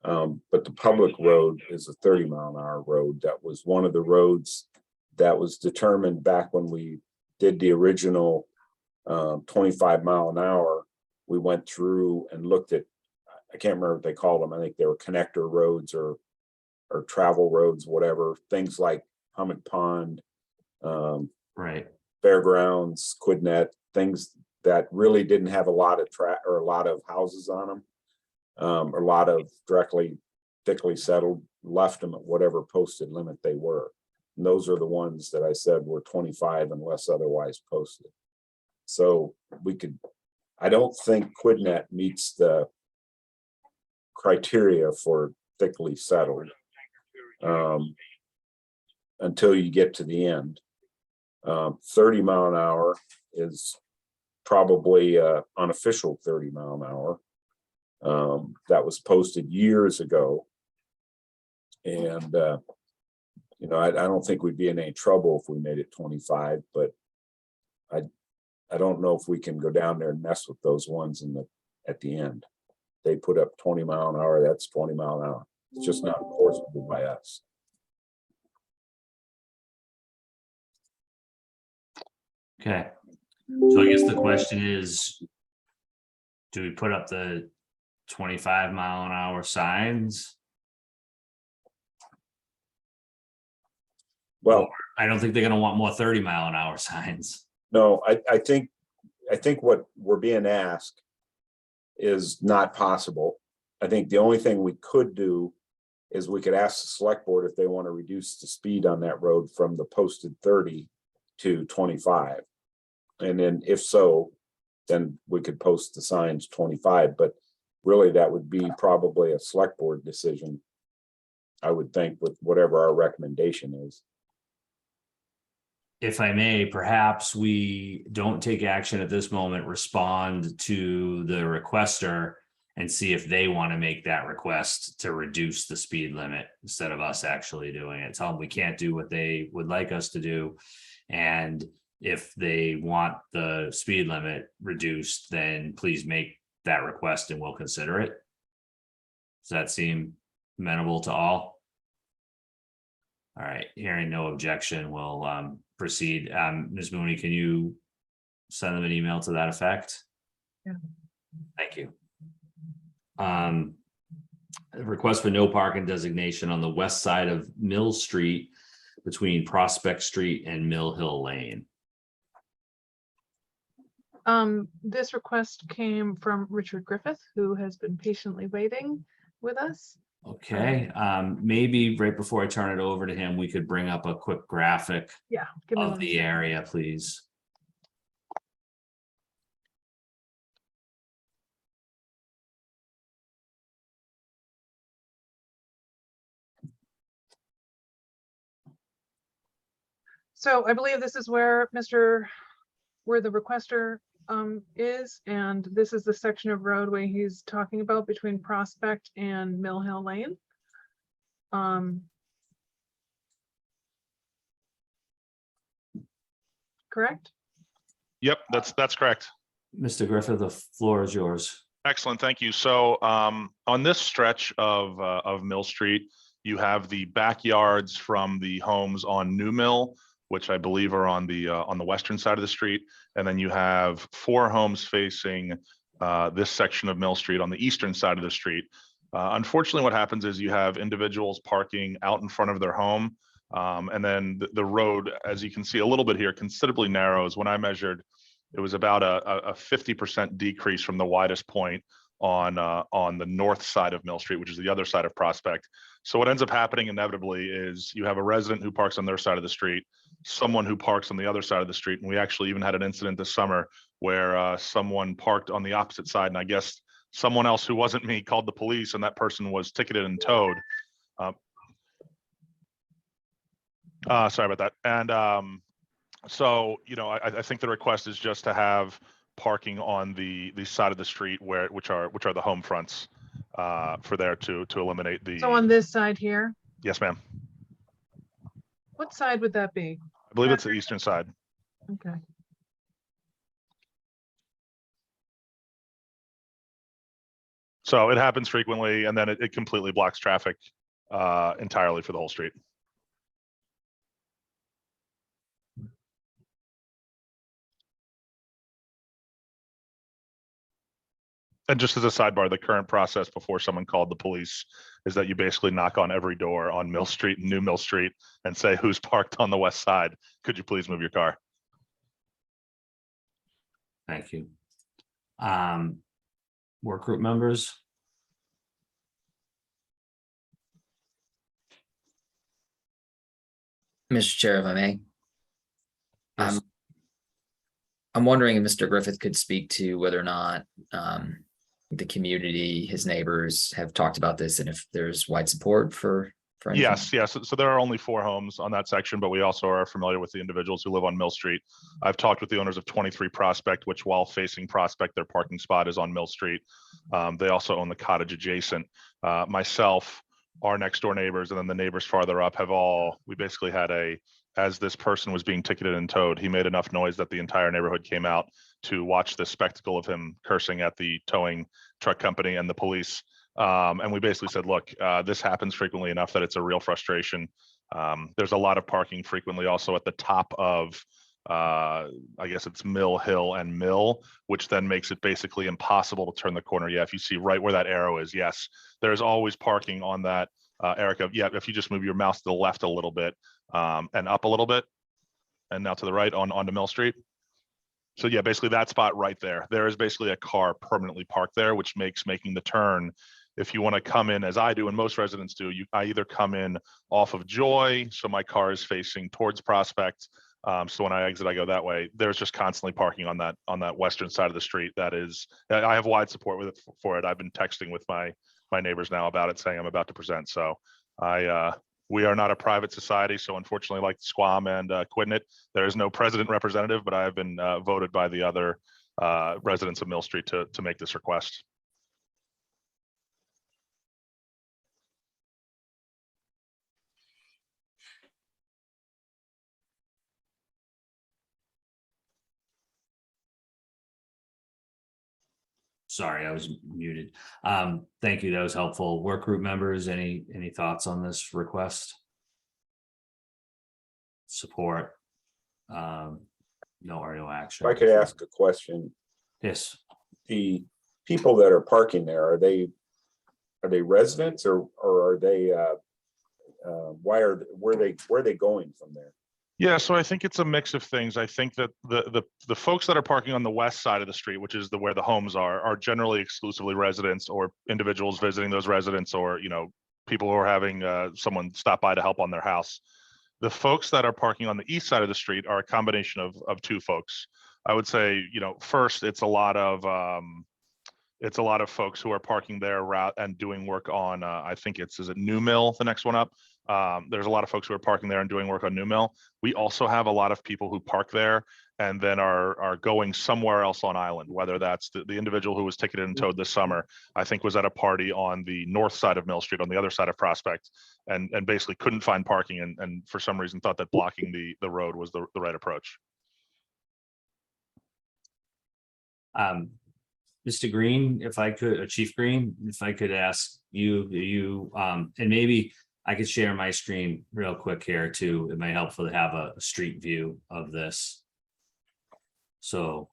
Speaker 5: But the public road is a 30-mile-an-hour road. That was one of the roads that was determined back when we did the original 25-mile-an-hour. We went through and looked at, I can't remember what they called them. I think they were connector roads or travel roads, whatever, things like Hummock Pond,
Speaker 2: Right.
Speaker 5: Fairgrounds, Quinnett, things that really didn't have a lot of or a lot of houses on them, a lot of thickly settled, left them at whatever posted limit they were. And those are the ones that I said were 25 unless otherwise posted. So I don't think Quinnett meets the criteria for thickly settled until you get to the end. 30-mile-an-hour is probably unofficial 30-mile-an-hour. That was posted years ago. And, I don't think we'd be in any trouble if we made it 25, but I don't know if we can go down there and mess with those ones at the end. They put up 20-mile-an-hour, that's 20-mile-an-hour. It's just not enforceable by us.
Speaker 2: Okay. So I guess the question is, do we put up the 25-mile-an-hour signs.
Speaker 5: Well,
Speaker 2: I don't think they're gonna want more 30-mile-an-hour signs.
Speaker 5: no, I think what we're being asked is not possible. I think the only thing we could do is we could ask the select board if they want to reduce the speed on that road from the posted 30 to 25. And then if so, then we could post the signs 25, but really that would be probably a select board decision, I would think, with whatever our recommendation is.
Speaker 2: If I may, perhaps we don't take action at this moment, respond to the requester and see if they want to make that request to reduce the speed limit instead of us actually doing it. Tell them we can't do what they would like us to do. And if they want the speed limit reduced, then please make that request and we'll consider it. Does that seem amenable to all? All right, hearing no objection, we'll proceed. Ms. Mooney, can you send them an email to that effect?
Speaker 1: Yeah.
Speaker 2: Thank you. A request for no parking designation on the west side of Mill Street between Prospect Street and Mill Hill Lane.
Speaker 1: This request came from Richard Griffith, who has been patiently waiting with us.
Speaker 2: Okay, maybe right before I turn it over to him, we could bring up a quick graphic
Speaker 1: Yeah. Give me
Speaker 2: of
Speaker 1: one
Speaker 2: the
Speaker 1: second.
Speaker 2: area, please.
Speaker 1: So I believe this is where where the requester is, and this is the section of roadway he's talking about between Prospect and Mill Hill Lane. Correct?
Speaker 11: Yep, that's correct.
Speaker 2: Mr. Griffith, the floor is yours.
Speaker 11: Excellent, thank you. So on this stretch of Mill Street, you have the backyards from the homes on New Mill, which I believe are on the western side of the street, and then you have 4 homes facing this section of Mill Street on the eastern side of the street. Unfortunately, what happens is you have individuals parking out in front of their home, and then the road, as you can see a little bit here, considerably narrows. When I measured, it was about a 50% decrease from the widest point on the north side of Mill Street, which is the other side of Prospect. So what ends up happening inevitably is you have a resident who parks on their side of the street, someone who parks on the other side of the street. And we actually even had an incident this summer where someone parked on the opposite side. And I guess someone else who wasn't me called the police, and that person was ticketed and towed. Sorry about that. And so, you know, I think the request is just to have parking on the side of the street which are the home fronts for there to eliminate the.
Speaker 1: So on this side here,
Speaker 11: Yes, ma'am.
Speaker 1: what side would that be?
Speaker 11: I believe it's the eastern side.
Speaker 1: Okay.
Speaker 11: So it happens frequently, and then it completely blocks traffic entirely for the whole street. And just as a sidebar, the current process before someone called the police is that you basically knock on every door on Mill Street and New Mill Street and say, who's parked on the west side? Could you please move your car?
Speaker 2: Thank you. Work group members?
Speaker 4: Mr. Chair, if I may.
Speaker 2: Yes.
Speaker 4: I'm wondering if Mr. Griffith could speak to whether or not the community, his neighbors have talked about this, and if there's wide support for anything.
Speaker 11: Yes. So there are only 4 homes on that section, but we also are familiar with the individuals who live on Mill Street. I've talked with the owners of 23 Prospect, which while facing Prospect, their parking spot is on Mill Street. They also own the cottage adjacent. Myself, our next door neighbors, and then the neighbors farther up we basically had as this person was being ticketed and towed, he made enough noise that the entire neighborhood came out to watch the spectacle of him cursing at the towing truck company and the police. And we basically said, look, this happens frequently enough that it's a real frustration. There's a lot of parking frequently also at the top of I guess it's Mill Hill and Mill, which then makes it basically impossible to turn the corner. Yeah, if you see right where that arrow is, yes, there's always parking on that, Erica. Yeah, if you just move your mouse to the left a little bit, and up a little bit, and now to the right onto Mill Street. So yeah, basically that spot right there. There is basically a car permanently parked there, which makes making the turn, if you want to come in as I do and most residents do, I either come in off of Joy, so my car is facing towards Prospect. So when I exit, I go that way. There's just constantly parking on that western side of the street. I have wide support for it. I've been texting with my neighbors now about it, saying I'm about to present. So we are not a private society, so unfortunately, like Squam and Quinnett, there is no president representative, but I have been voted by the other residents of Mill Street to make this request.
Speaker 2: Sorry, I was muted. Thank you. That was helpful. Work group members, any thoughts on this request? Support? No or no action.
Speaker 5: If I could ask a question,
Speaker 2: Yes.
Speaker 5: the people that are parking there, are they residents or are they, where are they going from there?
Speaker 11: Yeah, so I think it's a mix of things. I think that the folks that are parking on the west side of the street, which is where the homes are generally exclusively residents or individuals visiting those residents, or people who are having someone stop by to help on their house. The folks that are parking on the east side of the street are a combination of two folks. I would say, first it's a lot of folks who are parking there and doing work on I think is it New Mill, the next one up. There's a lot of folks who are parking there and doing work on New Mill. We also have a lot of people who park there and then are going somewhere else on island, whether that's the individual who was ticketed and towed this summer, I think was at a party on the north side of Mill Street, on the other side of Prospect, and basically couldn't find parking and for some reason thought that blocking the road was the right approach.
Speaker 2: Mr. Green, if I could, or Chief Green, if I could ask you, and maybe I could share my screen real quick here too. It might be helpful to have a street view of this. So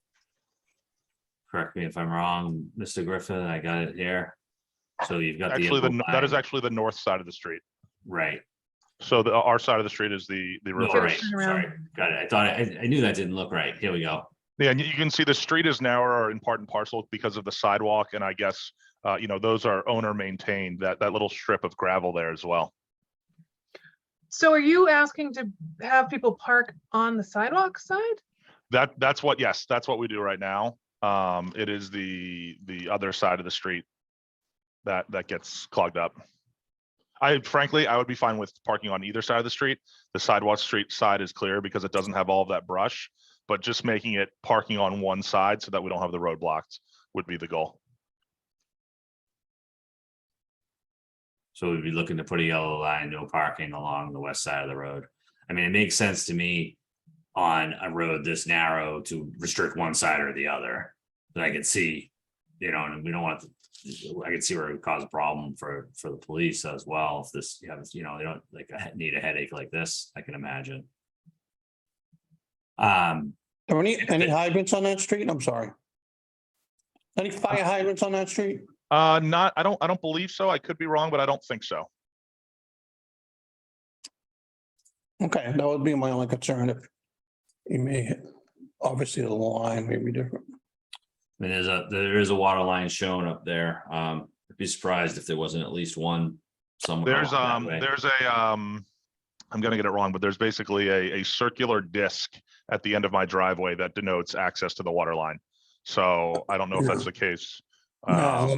Speaker 2: correct me if I'm wrong, Mr. Griffin, I got it here. So you've got
Speaker 11: that is actually the north side of the street.
Speaker 2: Right.
Speaker 11: So our side of the street is the reverse.
Speaker 2: Right. Sorry, got it. I thought I knew that didn't look right. Here we go.
Speaker 11: Yeah, and you can see the street is narrower in part and parcel because of the sidewalk, and I guess those are owner maintained, that little strip of gravel there as well.
Speaker 1: So are you asking to have people park on the sidewalk side?
Speaker 11: That's what we do right now. It is the other side of the street that gets clogged up. Frankly, I would be fine with parking on either side of the street. The sidewalk street side is clear because it doesn't have all of that brush, but just making it parking on one side so that we don't have the road blocked would be the goal.
Speaker 2: So we'd be looking to put a yellow line, no parking along the west side of the road. I mean, it makes sense to me on a road this narrow to restrict one side or the other. But I could see, and we don't want to, I could see where it would cause a problem for the police as well. If this, they don't need a headache like this, I can imagine.
Speaker 7: Are any hydrants on that street? I'm sorry. Any fire hydrants on that street?
Speaker 11: I don't believe so. I could be wrong, but I don't think so.
Speaker 7: Okay, that would be my only concern. If you may, obviously the line may be different.
Speaker 2: I mean, there is a water line shown up there. I'd be surprised if there wasn't at least one somewhere.
Speaker 11: I'm gonna get it wrong, but there's basically a circular disc at the end of my driveway that denotes access to the water line. So I don't know if that's the case.
Speaker 7: I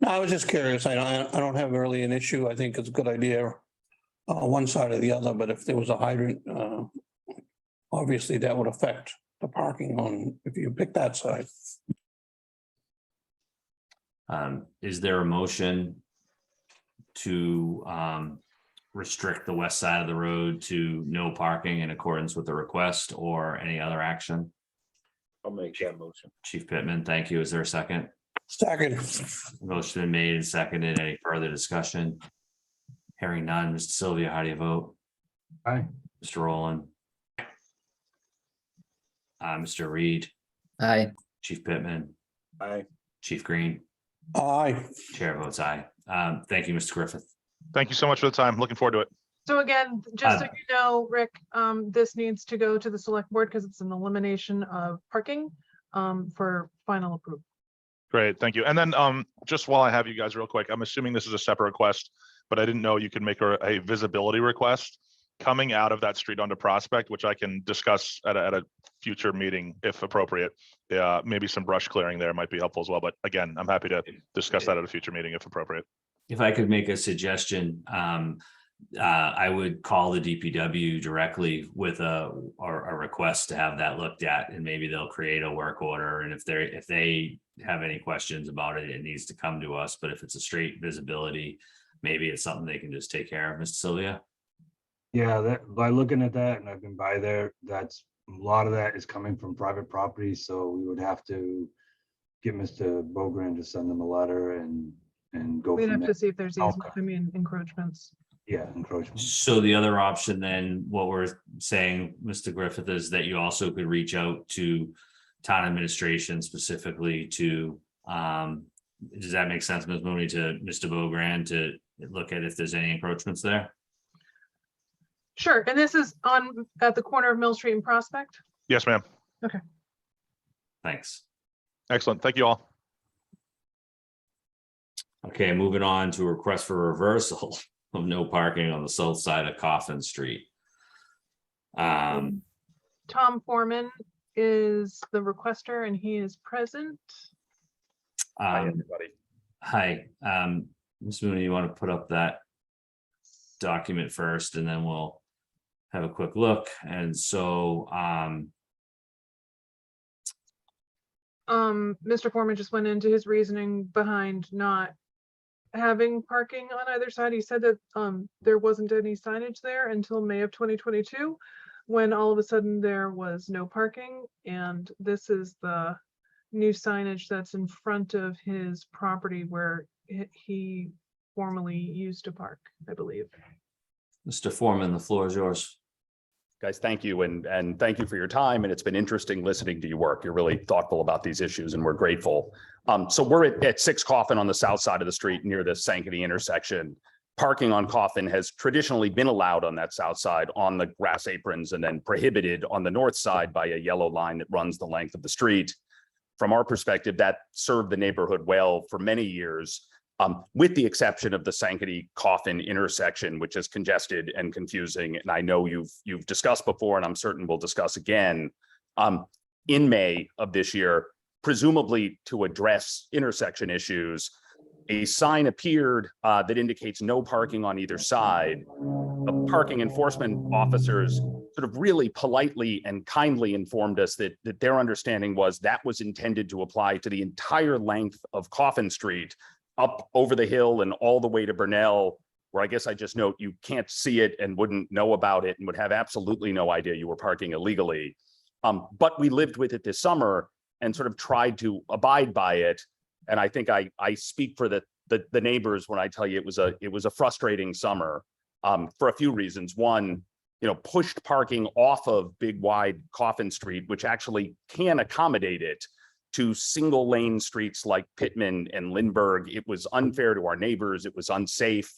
Speaker 7: was just curious. I don't have really an issue. I think it's a good idea, one side or the other, but if there was a hydrant, obviously that would affect the parking on, if you pick that side.
Speaker 2: Is there a motion to restrict the west side of the road to no parking in accordance with the request or any other action?
Speaker 5: I'll make that motion.
Speaker 2: Chief Pittman, thank you. Is there a second?
Speaker 7: Second.
Speaker 2: Motion been made and seconded. Any further discussion? Hearing none. Mr. Sylvia, how do you vote?
Speaker 3: Aye.
Speaker 2: Mr. Rowland? Mr. Reed,
Speaker 4: Aye.
Speaker 2: Chief Pittman,
Speaker 5: Aye.
Speaker 2: Chief Green,
Speaker 7: Aye.
Speaker 2: Chair votes aye. Thank you, Mr. Griffith.
Speaker 11: Thank you so much for the time. Looking forward to it.
Speaker 1: So again, just so you know, Rick, this needs to go to the select board because it's an elimination of parking for final approval.
Speaker 11: Great, thank you. And then just while I have you guys real quick, I'm assuming this is a separate request, but I didn't know you could make a visibility request coming out of that street onto Prospect, which I can discuss at a future meeting if appropriate. Yeah, maybe some brush clearing there might be helpful as well. But again, I'm happy to discuss that at a future meeting if appropriate.
Speaker 2: If I could make a suggestion, I would call the DPW directly with a request to have that looked at, and maybe they'll create a work order. And if they have any questions about it, it needs to come to us. But if it's a straight visibility, maybe it's something they can just take care of. Mr. Sylvia?
Speaker 3: Yeah, that by looking at that, and I've been by there, that's a lot of that is coming from private property. So we would have to get Mr. Bogran to send them a letter and go
Speaker 1: We'd
Speaker 3: from
Speaker 1: have
Speaker 3: there.
Speaker 1: to see if there's easement,
Speaker 3: Okay.
Speaker 1: I mean, encroachments.
Speaker 3: Yeah, encroachment.
Speaker 2: So the other option then, what we're saying, Mr. Griffith, is that you also could reach out to town administration specifically to, does that make sense, Ms. Mooney, to Mr. Bogran to look at if there's any encroachments there?
Speaker 1: Sure, and this is at the corner of Mill Street and Prospect?
Speaker 11: Yes, ma'am.
Speaker 2: Thanks.
Speaker 11: Excellent. Thank you all.
Speaker 2: Okay, moving on to a request for reversal of no parking on the south side of Coffin Street.
Speaker 1: Tom Foreman is the requester and he is present.
Speaker 12: Hi, everybody.
Speaker 2: Hi, Ms. Mooney, you want to put up that document first, and then we'll have a quick look. And so,
Speaker 1: Mr. Foreman just went into his reasoning behind not having parking on either side. He said that there wasn't any signage there until May of 2022, when all of a sudden there was no parking. And this is the new signage that's in front of his property where he formerly used to park, I believe.
Speaker 2: Mr. Foreman, the floor is yours.
Speaker 12: Guys, thank you. And thank you for your time. And it's been interesting listening to you work. You're really thoughtful about these issues and we're grateful. So we're at 6 Coffin on the south side of the street near the Sankaty intersection. Parking on Coffin has traditionally been allowed on that south side on the grass aprons and then prohibited on the north side by a yellow line that runs the length of the street. From our perspective, that served the neighborhood well for many years. With the exception of the Sankaty Coffin intersection, which is congested and confusing. And I know you've discussed before, and I'm certain we'll discuss again. In May of this year, presumably to address intersection issues, a sign appeared that indicates no parking on either side. The parking enforcement officers sort of really politely and kindly informed us that their understanding was that was intended to apply to the entire length of Coffin Street, up over the hill and all the way to Burnell, where I guess I just note you can't see it and wouldn't know about it and would have absolutely no idea you were parking illegally. But we lived with it this summer and sort of tried to abide by it. And I think I speak for the neighbors when I tell you it was a frustrating summer for a few reasons. One, pushed parking off of big wide Coffin Street, which actually can accommodate it, to single lane streets like Pittman and Lindbergh. It was unfair to our neighbors. It was unsafe.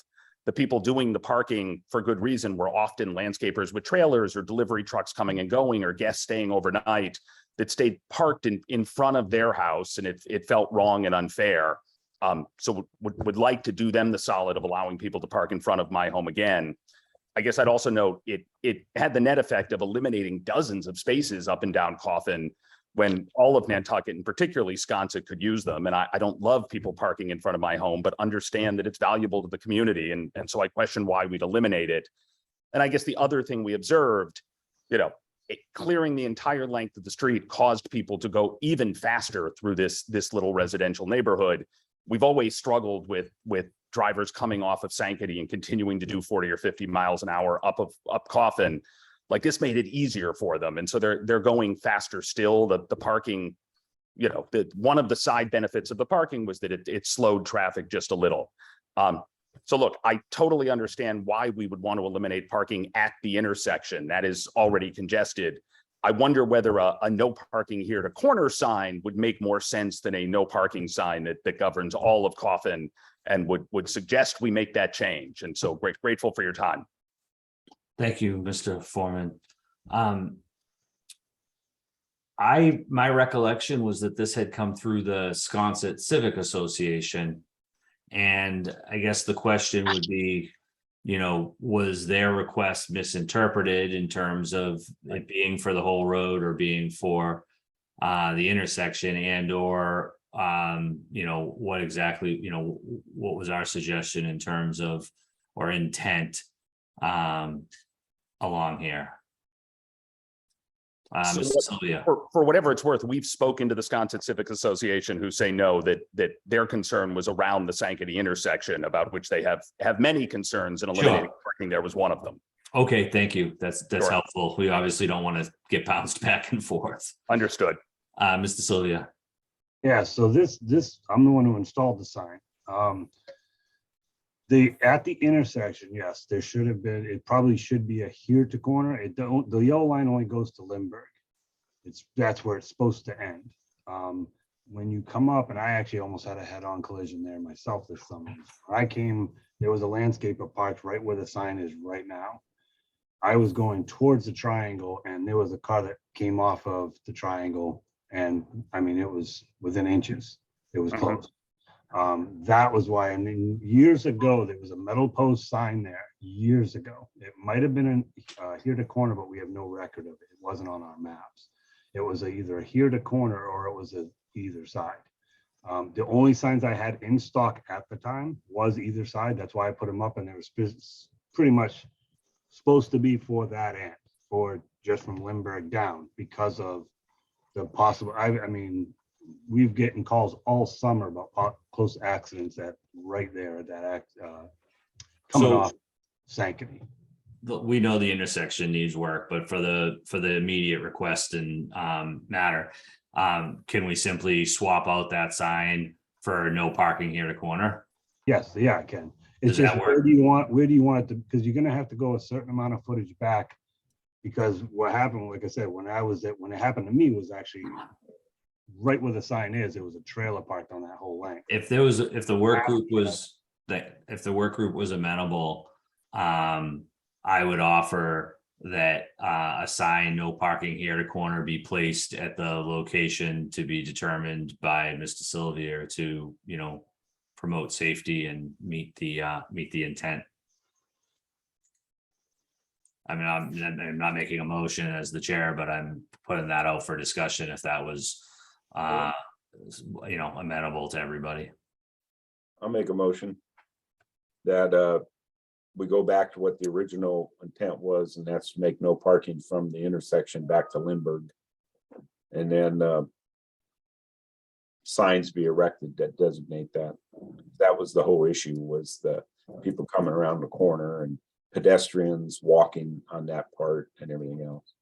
Speaker 12: The people doing the parking for good reason were often landscapers with trailers or delivery trucks coming and going or guests staying overnight that stayed parked in front of their house, and it felt wrong and unfair. So would like to do them the solid of allowing people to park in front of my home again. I guess I'd also note it had the net effect of eliminating dozens of spaces up and down Coffin when all of Nantucket and particularly Sconset could use them. And I don't love people parking in front of my home, but understand that it's valuable to the community. And so I question why we'd eliminate it. And I guess the other thing we observed, clearing the entire length of the street caused people to go even faster through this little residential neighborhood. We've always struggled with drivers coming off of Sankaty and continuing to do 40 or 50 miles an hour up Coffin. Like, this made it easier for them. And so they're going faster still. The parking, one of the side benefits of the parking was that it slowed traffic just a little. So look, I totally understand why we would want to eliminate parking at the intersection. That is already congested. I wonder whether a no parking here to corner sign would make more sense than a no parking sign that governs all of Coffin, and would suggest we make that change. And so grateful for your time.
Speaker 2: Thank you, Mr. Foreman. My recollection was that this had come through the Sconset Civic Association. And I guess the question would be, was their request misinterpreted in terms of it being for the whole road or being for the intersection, and or what exactly, what was our suggestion in terms of, or intent along here?
Speaker 12: So
Speaker 2: Mr. Sylvia.
Speaker 12: For whatever it's worth, we've spoken to the Sconset Civic Association, who say no, that their concern was around the Sankaty intersection, about which they have many concerns, and eliminating parking there was one of them.
Speaker 2: Okay, thank you. That's
Speaker 12: Sure.
Speaker 2: helpful. We obviously don't want to get bounced back and forth.
Speaker 12: Understood.
Speaker 2: Mr. Sylvia.
Speaker 3: Yeah, so this, I'm the one who installed the sign. At the intersection, yes, there should have been, it probably should be a here to corner. The yellow line only goes to Lindbergh. That's where it's supposed to end. When you come up, and I actually almost had a head-on collision there myself this summer. When I came, there was a landscaper parked right where the sign is right now. I was going towards the triangle, and there was a car that came off of the triangle, and I mean, it was within inches. It was close. That was why, and then years ago, there was a metal post sign there years ago. It might have been here to corner, but we have no record of it. It wasn't on our maps. It was either a here to corner or it was a either side. The only signs I had in stock at the time was either side. That's why I put them up, and they were pretty much supposed to be for that end, for just from Lindbergh down, because of the possible, I mean, we've getting calls all summer about close accidents that right there at that coming off Sankaty.
Speaker 2: We know the intersection needs work, but for the immediate request and matter, can we simply swap out that sign for no parking here to corner?
Speaker 3: Yes, yeah, I can. It's
Speaker 2: Does that
Speaker 3: just
Speaker 2: work?
Speaker 3: where do you want it to, because you're gonna have to go a certain amount of footage back, because what happened, like I said, when it happened to me, was actually right where the sign is. It was a trailer parked on that whole length.
Speaker 2: If the work group was amenable, I would offer that a sign, no parking here to corner, be placed at the location to be determined by Mr. Sylvia to, promote safety and meet the intent. I mean, I'm not making a motion as the chair, but I'm putting that out for discussion if that was, amenable to everybody.
Speaker 5: I'll make a motion that we go back to what the original intent was, and that's to make no parking from the intersection back to Lindbergh. And then signs be erected that designate that. That was the whole issue, was the people coming around the corner and pedestrians walking on that part and everything else.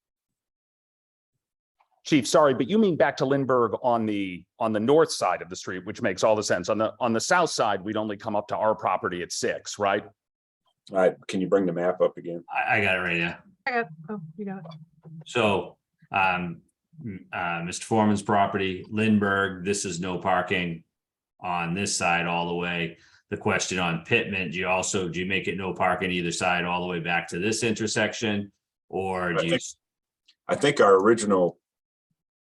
Speaker 12: Chief, sorry, but you mean back to Lindbergh on the north side of the street, which makes all the sense. On the south side, we'd only come up to our property at 6, right?
Speaker 5: All right, can you bring the map up again?
Speaker 2: I got it right here.
Speaker 1: You got it.
Speaker 2: So, Mr. Foreman's property, Lindbergh, this is no parking on this side all the way. The question on Pittman, do you make it no parking either side all the way back to this intersection? Or do you?
Speaker 5: I think our original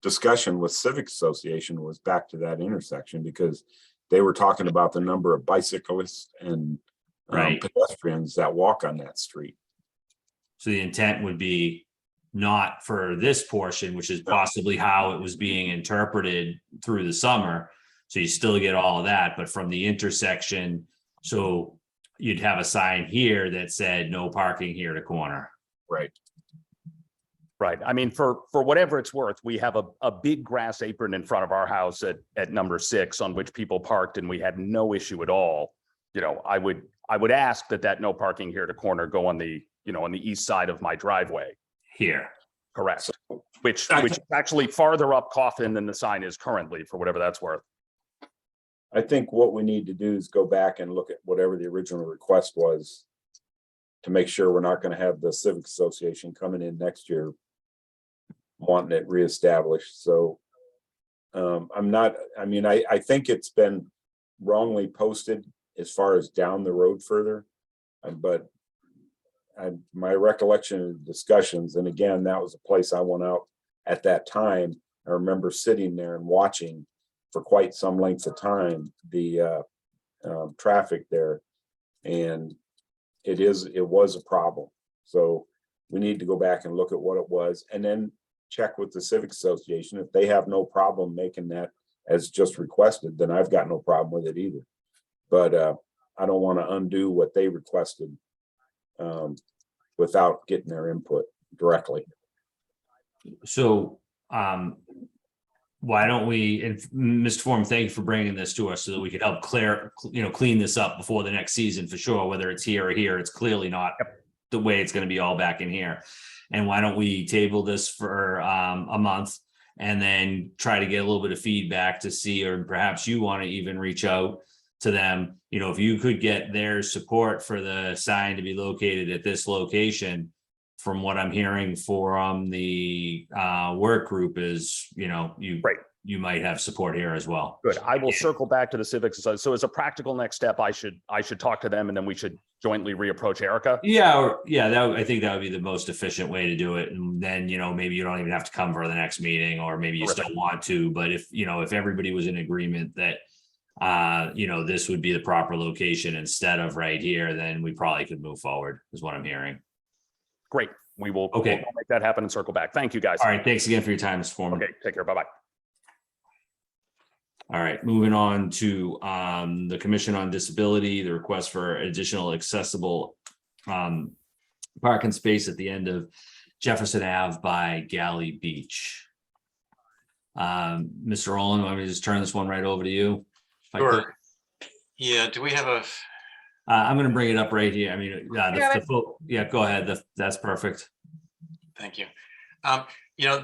Speaker 5: discussion with Civic Association was back to that intersection, because they were talking about the number of bicyclists and pedestrians that walk on that street.
Speaker 2: So the intent would be not for this portion, which is possibly how it was being interpreted through the summer. So you still get all of that, but from the intersection, so you'd have a sign here that said no parking here to corner.
Speaker 5: Right.
Speaker 12: Right. I mean, for whatever it's worth, we have a big grass apron in front of our house at number 6 on which people parked, and we had no issue at all. I would ask that no parking here to corner go on the east side of my driveway.
Speaker 2: Here.
Speaker 12: Correct. Which is actually farther up Coffin than the sign is currently, for whatever that's worth.
Speaker 5: I think what we need to do is go back and look at whatever the original request was, to make sure we're not going to have the Civic Association coming in next year wanting it reestablished. So I'm not, I mean, I think it's been wrongly posted as far as down the road further. But my recollection of discussions, and again, that was a place I went out at that time. I remember sitting there and watching for quite some length of time the traffic there, and it was a problem. So we need to go back and look at what it was, and then check with the Civic Association. If they have no problem making that as just requested, then I've got no problem with it either. But I don't want to undo what they requested without getting their input directly.
Speaker 2: So why don't we, and Mr. Form, thank you for bringing this to us so that we could help clean this up before the next season for sure, whether it's here or here. It's clearly not the way it's going to be all back in here. And why don't we table this for a month and then try to get a little bit of feedback to see, or perhaps you want to even reach out to them, if you could get their support for the sign to be located at this location. From what I'm hearing from the work group is, you might have support here as well.
Speaker 12: Good. I will circle back to the Civic Society. So as a practical next step, I should talk to them, and then we should jointly reapproach Erica.
Speaker 2: I think that would be the most efficient way to do it. And then, maybe you don't even have to come for the next meeting, or maybe you still want to, but if everybody was in agreement that, this would be the proper location instead of right here, then we probably could move forward, is what I'm hearing.
Speaker 12: Great. We will
Speaker 2: Okay.
Speaker 12: we'll make that happen and circle back. Thank you, guys.
Speaker 2: All right. Thanks again for your time, Mr. Foreman.
Speaker 12: Okay. Take care. Bye-bye.
Speaker 2: All right. Moving on to the Commission on Disability, the request for additional accessible parking space at the end of Jefferson Ave by Galley Beach. Mr. Rowland, want me to just turn this one right over to you?
Speaker 6: Sure. Yeah, do we have a?
Speaker 2: I'm going to bring it up right here. I mean, go ahead. That's perfect.
Speaker 6: Thank you.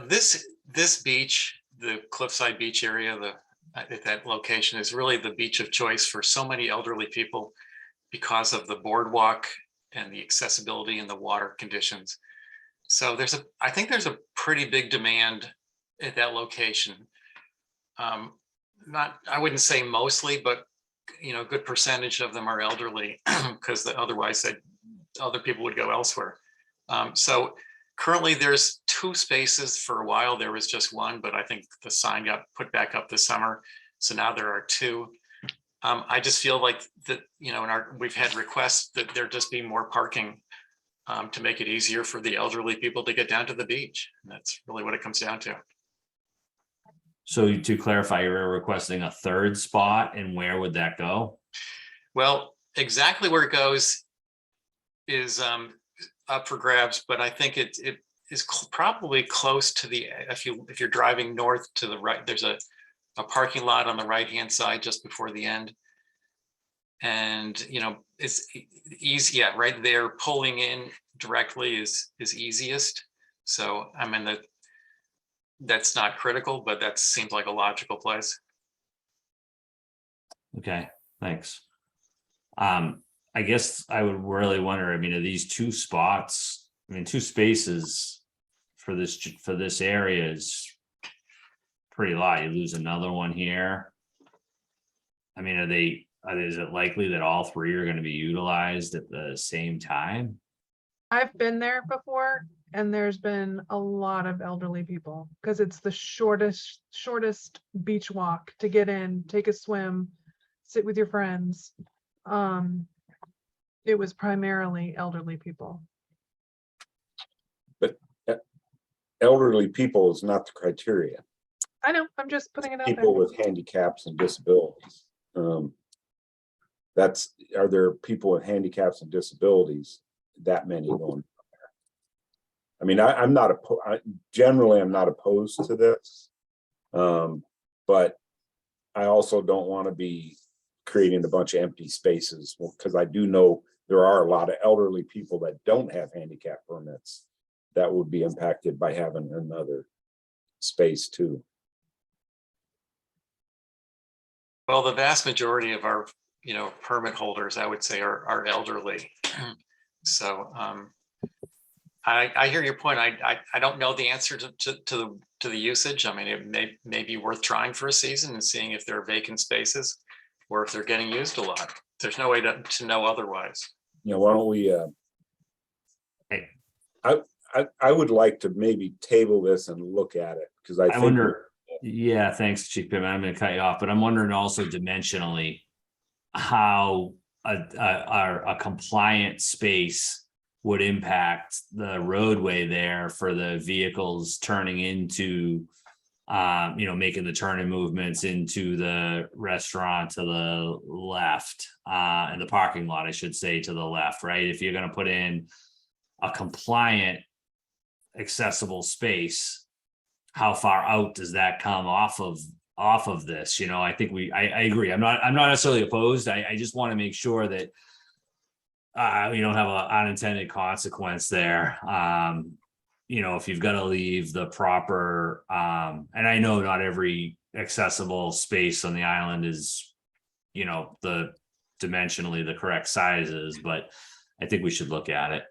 Speaker 6: This beach, the Cliffside Beach area, at that location is really the beach of choice for so many elderly people because of the boardwalk and the accessibility and the water conditions. So I think there's a pretty big demand at that location. I wouldn't say mostly, but a good percentage of them are elderly because otherwise other people would go elsewhere. So currently there's 2 spaces. For a while there was just 1, but I think the sign got put back up this summer. So now there are 2. I just feel like that, we've had requests that there just be more parking to make it easier for the elderly people to get down to the beach. And that's really what it comes down to.
Speaker 2: So to clarify, you're requesting a 3rd spot, and where would that go?
Speaker 6: Well, exactly where it goes is up for grabs, but I think it is probably close to if you're driving north to the right, there's a parking lot on the right-hand side just before the end. And, it's easy, right there, pulling in directly is easiest. So, I mean, that's not critical, but that seems like a logical place.
Speaker 2: Okay, thanks. I guess I would really wonder, are these 2 spots, 2 spaces for this area is pretty lot. You lose another one here. Is it likely that all 3 are going to be utilized at the same time?
Speaker 1: I've been there before, and there's been a lot of elderly people because it's the shortest beach walk to get in, take a swim, sit with your friends. It was primarily elderly people.
Speaker 5: But elderly people is not the criteria.
Speaker 1: I know, I'm just putting it out there.
Speaker 5: People with handicaps and disabilities. Are there people with handicaps and disabilities, that many going? I'm not generally I'm not opposed to this, but I also don't want to be creating a bunch of empty spaces, because I do know there are a lot of elderly people that don't have handicap permits that would be impacted by having another space too.
Speaker 6: Well, the vast majority of our, permit holders, I would say, are elderly. So I hear your point. I don't know the answer to the usage. I mean, it may be worth trying for a season and seeing if there are vacant spaces or if they're getting used a lot. There's no way to know otherwise.
Speaker 5: Why don't we,
Speaker 2: Hey.
Speaker 5: I would like to maybe table this and look at it, because I
Speaker 2: I
Speaker 5: think.
Speaker 2: wonder, yeah, thanks, Chief Pittman. I'm gonna cut you off, but I'm wondering also dimensionally how a compliant space would impact the roadway there for the vehicles turning into, making the turning movements into the restaurant to the left, and the parking lot, I should say, to the left, right? If you're gonna put in a compliant accessible space, how far out does that come off of this? I think I agree. I'm not necessarily opposed. I just want to make sure that we don't have an unintended consequence there. If you've got to leave the proper, and I know not every accessible space on the island is, the dimensionally the correct sizes, but I think we should look at it.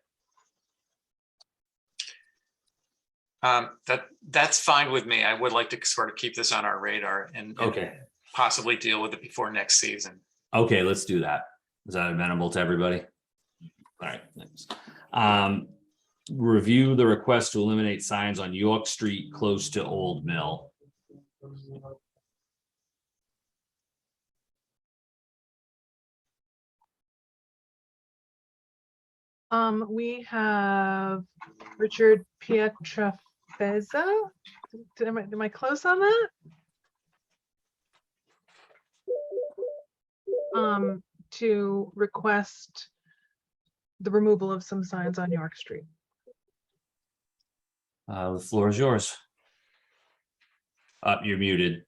Speaker 6: That's fine with me. I would like to sort of keep this on our radar and
Speaker 2: Okay.
Speaker 6: possibly deal with it before next season.
Speaker 2: Okay, let's do that. Is that amenable to everybody? All right, thanks. Review the request to eliminate signs on York Street close to Old Mill.
Speaker 1: We have Richard Pietrafezza. Am I close on that? To request the removal of some signs on York Street.
Speaker 2: The floor is yours. You're muted.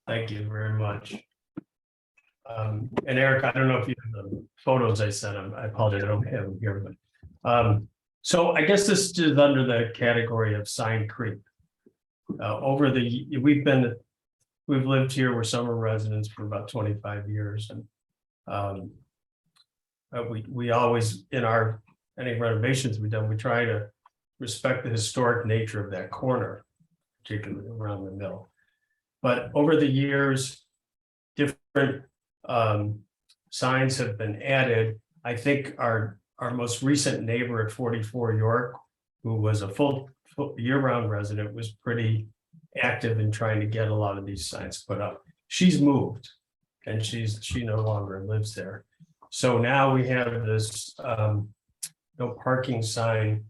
Speaker 13: Thank you very much. And Eric, I don't know if you have the photos I sent him. I apologize, I don't have them here, but so I guess this is under the category of sign creep. We've lived here, we're summer residents for about 25 years, and we always, in any renovations we've done, we try to respect the historic nature of that corner, particularly around the mill. But over the years, different signs have been added. I think our most recent neighbor at 44 York, who was a full year-round resident, was pretty active in trying to get a lot of these signs put up. She's moved and she no longer lives there. So now we have this no parking sign,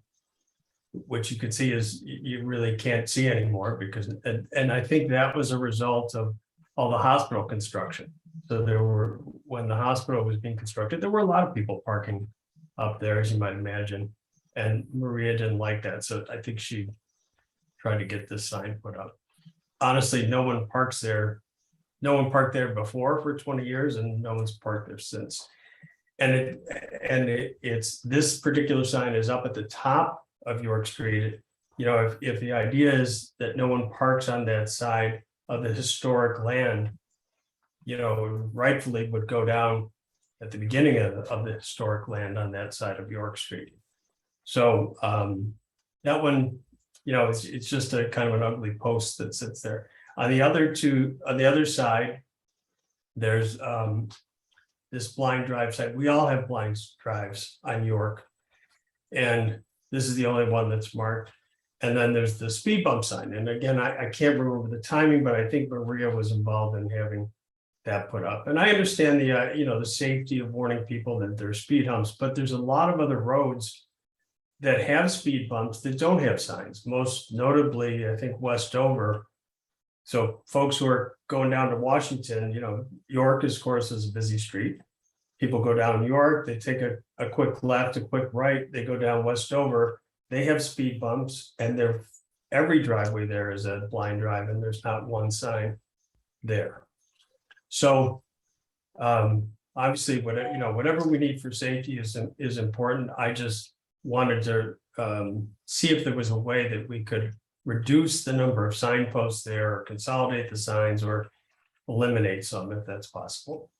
Speaker 13: which you can see is you really can't see anymore because, and I think that was a result of all the hospital construction. So when the hospital was being constructed, there were a lot of people parking up there, as you might imagine. And Maria didn't like that. So I think she tried to get this sign put up. Honestly, no one parks there. No one parked there before for 20 years and no one's parked there since. And it's this particular sign is up at the top of York Street. If the idea is that no one parks on that side of the historic land, rightfully would go down at the beginning of the historic land on that side of York Street. So that one, it's just a kind of an ugly post that sits there. On the other side, there's this blind drive side. We all have blind drives on York, and this is the only one that's marked. And then there's the speed bump sign. And again, I can't remember the timing, but I think Maria was involved in having that put up. And I understand the safety of warning people that there's speed humps, but there's a lot of other roads that have speed bumps that don't have signs. Most notably, I think Westover. So folks who are going down to Washington, York, of course, is a busy street. People go down York, they take a quick left, a quick right, they go down Westover. They have speed bumps, and every driveway there is a blind drive, and there's not one sign there. So obviously, whatever we need for safety is important. I just wanted to see if there was a way that we could reduce the number of signposts there, or consolidate the signs, or eliminate some if that's possible.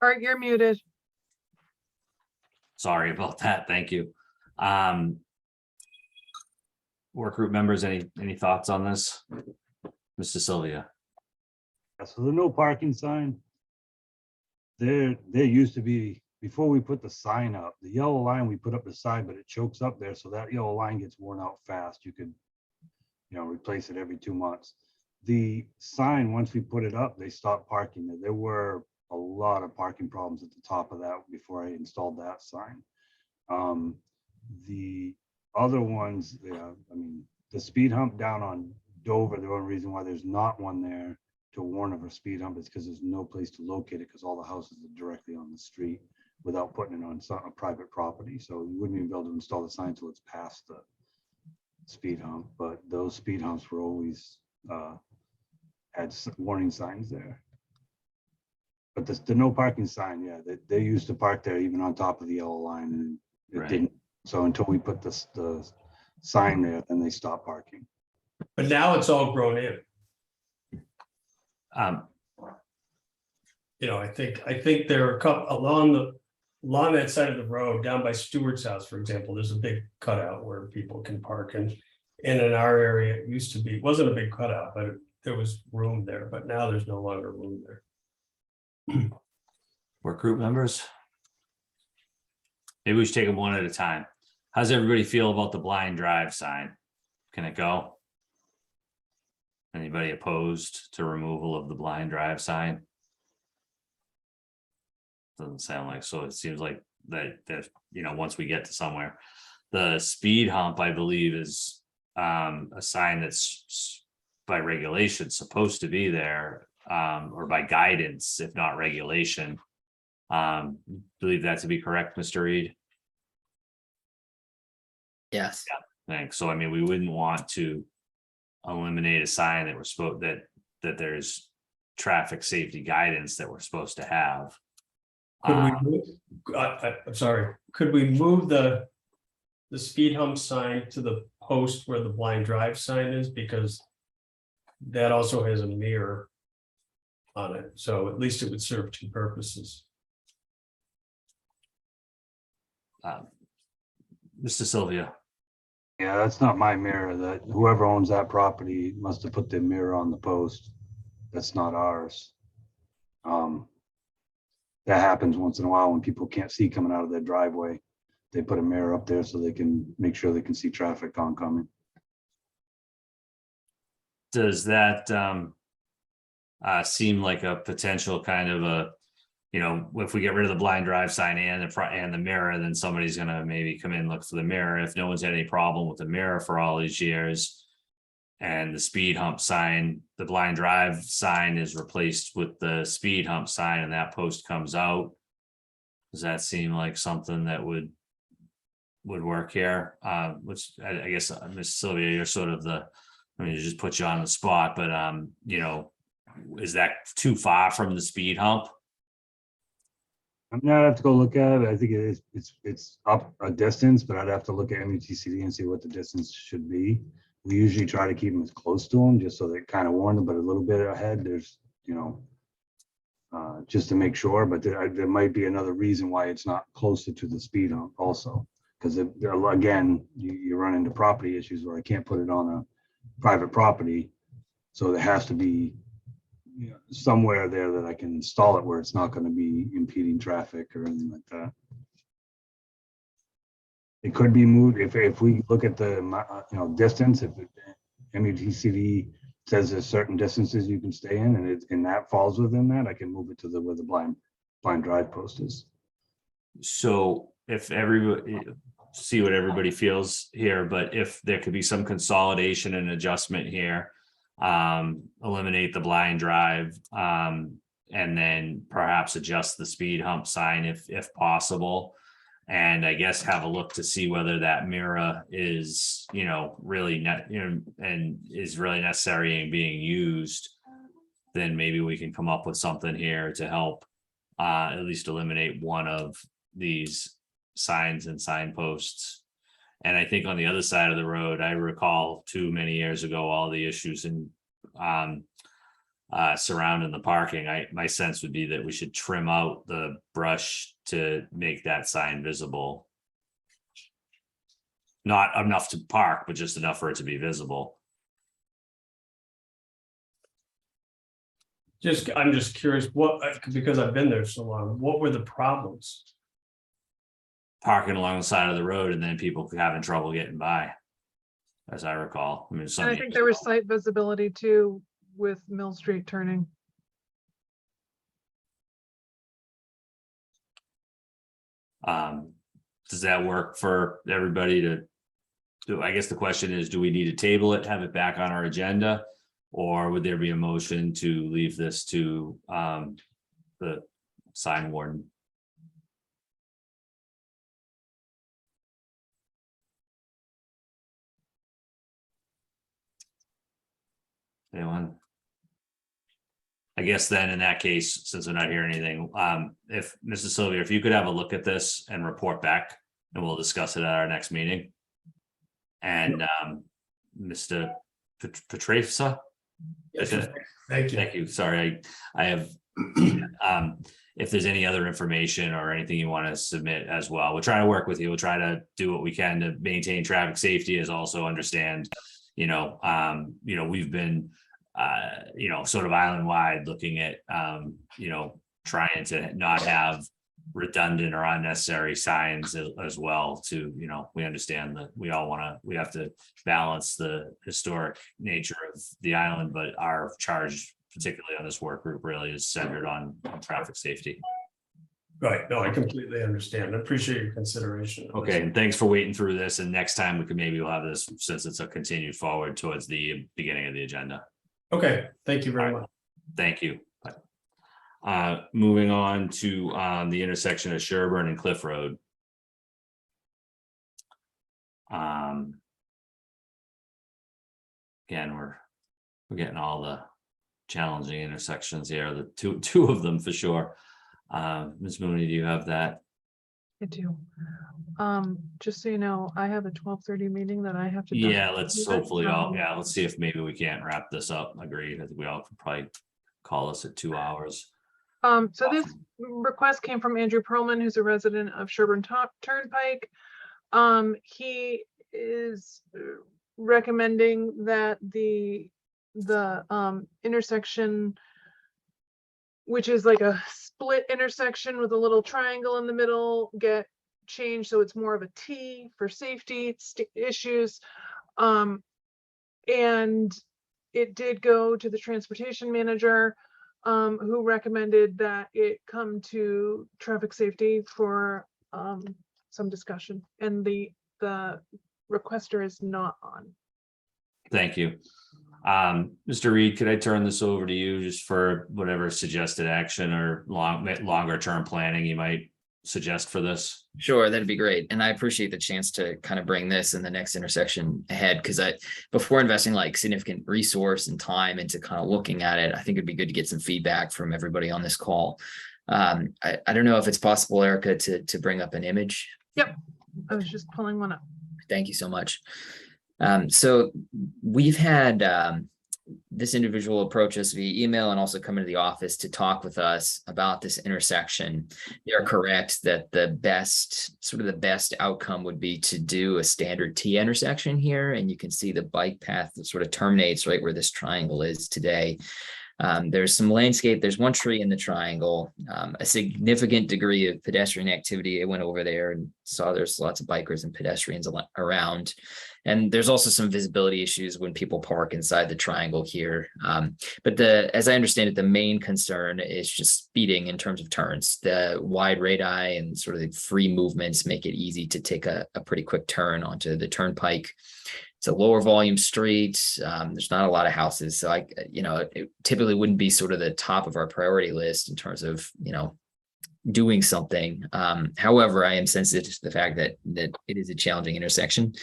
Speaker 1: Art, you're muted.
Speaker 2: Sorry about that. Thank you. Work group members, any thoughts on this? Mr. Sylvia?
Speaker 3: So the no parking sign, there used to be, before we put the sign up, the yellow line we put up the side, but it chokes up there, so that yellow line gets worn out fast. You could, replace it every 2 months. The sign, once we put it up, they stopped parking there. There were a lot of parking problems at the top of that before I installed that sign. The other ones, the speed hump down on Dover, the only reason why there's not one there to warn of a speed hump is because there's no place to locate it, because all the houses are directly on the street without putting it on a private property. So you wouldn't even be able to install the sign until it's past the speed hump. But those speed humps were always had warning signs there. But the no parking sign, yeah, they used to park there even on top of the yellow line, and it
Speaker 2: Right.
Speaker 3: didn't. So until we put the sign there, then they stopped parking.
Speaker 13: But now it's all grown in. I think there are a couple along that side of the road, down by Stewart's house, for example, there's a big cutout where people can park, and in our area, it used to be, it wasn't a big cutout, but there was room there, but now there's no longer room there.
Speaker 2: Work group members? Maybe we should take them one at a time. How's everybody feel about the blind drive sign? Can it go? Anybody opposed to removal of the blind drive sign? Doesn't sound like, so it seems like that once we get to somewhere. The speed hump, I believe, is a sign that's by regulation supposed to be there, or by guidance, if not regulation. Believe that to be correct, Mr. Reed?
Speaker 4: Yes.
Speaker 2: Thanks. So we wouldn't want to eliminate a sign that that there's traffic safety guidance that we're supposed to have.
Speaker 13: Could we move, I'm sorry, could we move the speed hump sign to the post where the blind drive sign is? Because that also has a mirror on it, so at least it would serve two purposes.
Speaker 2: Mr. Sylvia?
Speaker 3: Yeah, that's not my mirror. That whoever owns that property must have put their mirror on the post. That's not ours. That happens once in a while when people can't see coming out of their driveway. They put a mirror up there so they can make sure they can see traffic oncoming.
Speaker 2: Does that seem like a potential kind of a, if we get rid of the blind drive sign and the front and the mirror, then somebody's gonna maybe come in, look for the mirror. If no one's had any problem with the mirror for all these years, and the speed hump sign, the blind drive sign is replaced with the speed hump sign, and that post comes out, does that seem like something that would work here? Which I guess, Ms. Sylvia, you're sort of to just put you on the spot, but is that too far from the speed hump?
Speaker 3: I'm gonna have to go look at it. I think it is. It's up a distance, but I'd have to look at MUTCD and see what the distance should be. We usually try to keep them as close to them, just so they kind of warn them, but a little bit ahead. There's, just to make sure. But there might be another reason why it's not closer to the speed hump, also, because again, you run into property issues where I can't put it on a private property, so there has to be somewhere there that I can install it where it's not going to be impeding traffic or anything like that. It could be moved if we look at the distance. If MUTCD says there's certain distances you can stay in, and that falls within that, I can move it to where the blind drive post is.
Speaker 2: So if everybody, see what everybody feels here, but if there could be some consolidation and adjustment here, eliminate the blind drive, and then perhaps adjust the speed hump sign if possible, and I guess have a look to see whether that mirror is really and is really necessary and being used, then maybe we can come up with something here to help at least eliminate one of these signs and signposts. And I think on the other side of the road, I recall too many years ago, all the issues in surrounding the parking, my sense would be that we should trim out the brush to make that sign visible. Not enough to park, but just enough for it to be visible.
Speaker 13: I'm just curious, because I've been there so long, what were the problems?
Speaker 2: Parking along the side of the road and then people having trouble getting by, as I recall. I mean,
Speaker 1: And I think there was site visibility too with Mill Street turning.
Speaker 2: Does that work for everybody to do? I guess the question is, do we need to table it, have it back on our agenda? Or would there be a motion to leave this to the sign warden? Anyone? I guess then in that case, since we're not hearing anything, if Mrs. Sylvia, if you could have a look at this and report back, and we'll discuss it at our next meeting. And Mr. Petrasa.
Speaker 13: Yes, thank you.
Speaker 2: Thank you. Sorry, I have, if there's any other information or anything you want to submit as well, we'll try to work with you. We'll try to do what we can to maintain traffic safety, as also understand, we've been, sort of island wide looking at, trying to not have redundant or unnecessary signs as well to, we understand that we have to balance the historic nature of the island, but our charge, particularly on this work group, really is centered on traffic safety.
Speaker 13: Right, no, I completely understand. I appreciate your consideration.
Speaker 2: Okay, and thanks for waiting through this, and next time we'll have this, since it's a continued forward towards the beginning of the agenda.
Speaker 13: Okay, thank you very much.
Speaker 2: Thank you. Moving on to the intersection of Sherburne and Cliff Road. Again, we're getting all the challenging intersections here, the two of them for sure. Ms. Mooney, do you have that?
Speaker 1: I do. Just so you know, I have a 12:30 meeting that I have to.
Speaker 2: Yeah, let's hopefully let's see if maybe we can't wrap this up. Agreed. I think we all could probably call us at 2 hours.
Speaker 1: So this request came from Andrew Perlman, who's a resident of Sherburne Turnpike. He is recommending that the intersection, which is like a split intersection with a little triangle in the middle, get changed so it's more of a T for safety issues. And it did go to the transportation manager, who recommended that it come to traffic safety for some discussion, and the requester is not on.
Speaker 2: Thank you. Mr. Reed, could I turn this over to you just for whatever suggested action or longer term planning you might suggest for this?
Speaker 4: Sure, that'd be great. And I appreciate the chance to kind of bring this and the next intersection ahead, because before investing like significant resource and time into kind of looking at it, I think it'd be good to get some feedback from everybody on this call. I don't know if it's possible, Erica, to bring up an image.
Speaker 1: Yep, I was just pulling one up.
Speaker 4: Thank you so much. So we've had this individual approach us via email and also come into the office to talk with us about this intersection. You're correct that the best outcome would be to do a standard T intersection here, and you can see the bike path that sort of terminates right where this triangle is today. There's some landscape, there's one tree in the triangle, a significant degree of pedestrian activity. I went over there and saw there's lots of bikers and pedestrians around. And there's also some visibility issues when people park inside the triangle here. But as I understand it, the main concern is just speeding in terms of turns. The wide radii and sort of the free movements make it easy to take a pretty quick turn onto the turnpike. It's a lower volume street. There's not a lot of houses. So it typically wouldn't be sort of the top of our priority list in terms of, doing something. However, I am sensitive to the fact that it is a challenging intersection.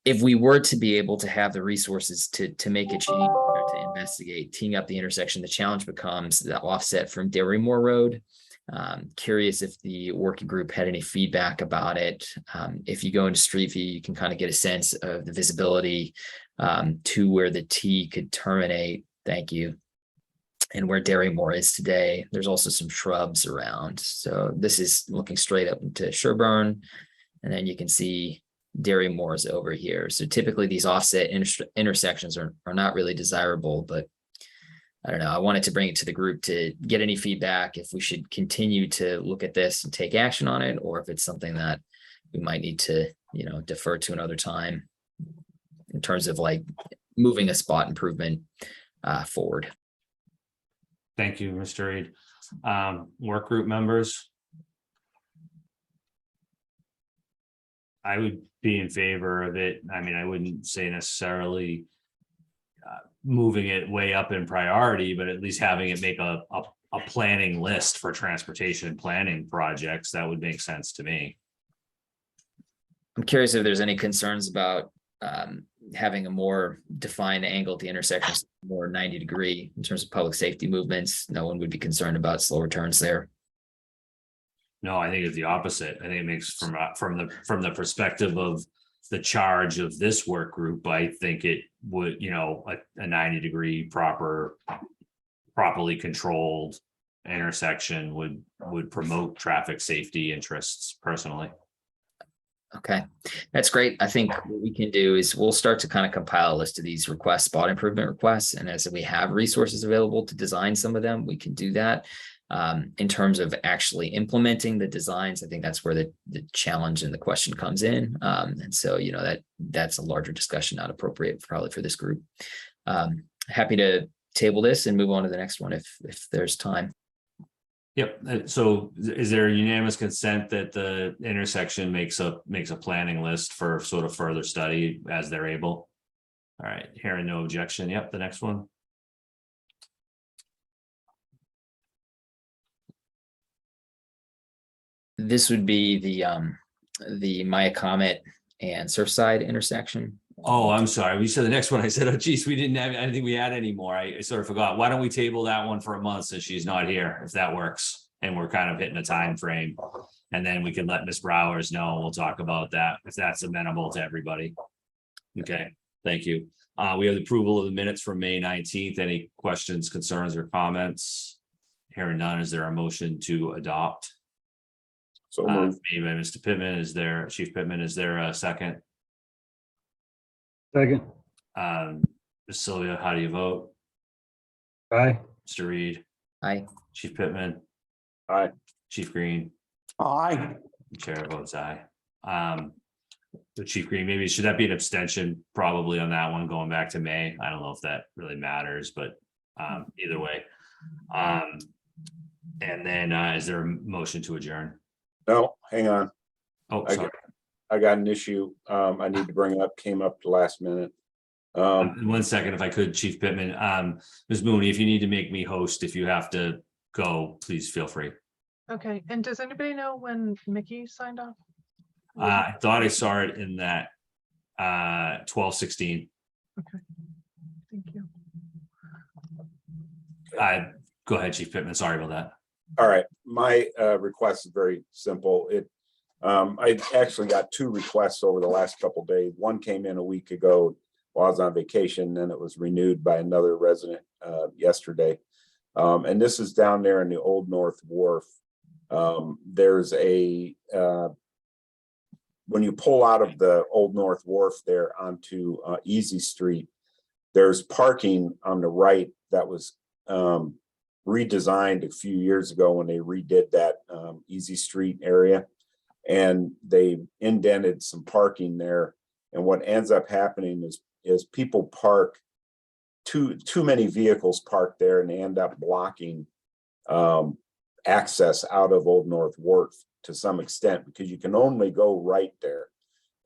Speaker 4: If we were to be able to have the resources to make a change or to investigate teeing up the intersection, the challenge becomes the offset from Derrymore Road. Curious if the working group had any feedback about it. If you go into Street View, you can kind of get a sense of the visibility to where the T could terminate. Thank you. and where Darrymore is today. There's also some shrubs around. So this is looking straight up into Sherburne. And then you can see Darrymore is over here. So typically these offset intersections are not really desirable, but I don't know. I wanted to bring it to the group to get any feedback if we should continue to look at this and take action on it, or if it's something that we might need to, defer to another time in terms of like moving a spot improvement forward.
Speaker 2: Thank you, Mr. Reed. Work group members? I would be in favor of it. I mean, I wouldn't say necessarily moving it way up in priority, but at least having it make a planning list for transportation planning projects. That would make sense to me.
Speaker 4: I'm curious if there's any concerns about having a more defined angle at the intersection, more 90-degree in terms of public safety movements. No one would be concerned about slower turns there.
Speaker 2: No, I think it's the opposite. I think it makes from the perspective of the charge of this work group, I think it would, a 90-degree properly controlled intersection would promote traffic safety interests personally.
Speaker 4: Okay, that's great. I think what we can do is we'll start to kind of compile a list of these requests, spot improvement requests. And as we have resources available to design some of them, we can do that. In terms of actually implementing the designs, I think that's where the challenge and the question comes in. And so, that's a larger discussion, not appropriate probably for this group. Happy to table this and move on to the next one if there's time.
Speaker 2: Yep. So is there unanimous consent that the intersection makes a planning list for sort of further study as they're able? All right, hearing no objection. Yep, the next one.
Speaker 4: This would be the Maya Comet and Surfside intersection.
Speaker 2: Oh, I'm sorry. We said the next one. I said, oh, geez, we didn't have, I didn't think we had any more. I sort of forgot. Why don't we table that one for a month since she's not here, if that works? And we're kind of hitting a time frame. And then we can let Ms. Browers know. We'll talk about that if that's amenable to everybody. Okay, thank you. We have the approval of the minutes from May 19th. Any questions, concerns, or comments? Hearing none, is there a motion to adopt?
Speaker 5: So moved.
Speaker 2: Made by Mr. Pittman. Is there, Chief Pittman, is there a second?
Speaker 3: Second.
Speaker 2: Ms. Sylvia, how do you vote?
Speaker 3: Aye.
Speaker 2: Mr. Reed,
Speaker 4: Aye.
Speaker 2: Chief Pittman,
Speaker 5: Aye.
Speaker 2: Chief Green,
Speaker 7: Aye.
Speaker 2: Chair votes aye. The Chief Green, maybe should that be an abstention probably on that one going back to May? I don't know if that really matters, but either way. And then is there a motion to adjourn?
Speaker 5: No, hang on.
Speaker 2: Oh,
Speaker 5: I
Speaker 2: sorry.
Speaker 5: I got an issue I need to bring up, came up the last minute.
Speaker 2: 1 second, if I could, Chief Pittman. Ms. Mooney, if you need to make me host, if you have to go, please feel free.
Speaker 1: Okay, and does anybody know when Mickey signed off?
Speaker 2: I thought I saw it in that 12/16.
Speaker 1: Okay, thank you.
Speaker 2: Go ahead, Chief Pittman. Sorry about that.
Speaker 5: All right, my request is very simple. I actually got 2 requests over the last couple of days. One came in a week ago while I was on vacation, then it was renewed by another resident yesterday. And this is down there in the Old North Wharf. There's a when you pull out of the Old North Wharf there onto Easy Street, there's parking on the right that was redesigned a few years ago when they redid that Easy Street area. And they indented some parking there. And what ends up happening is people park too many vehicles parked there, and they end up blocking access out of Old North Wharf to some extent, because you can only go right there.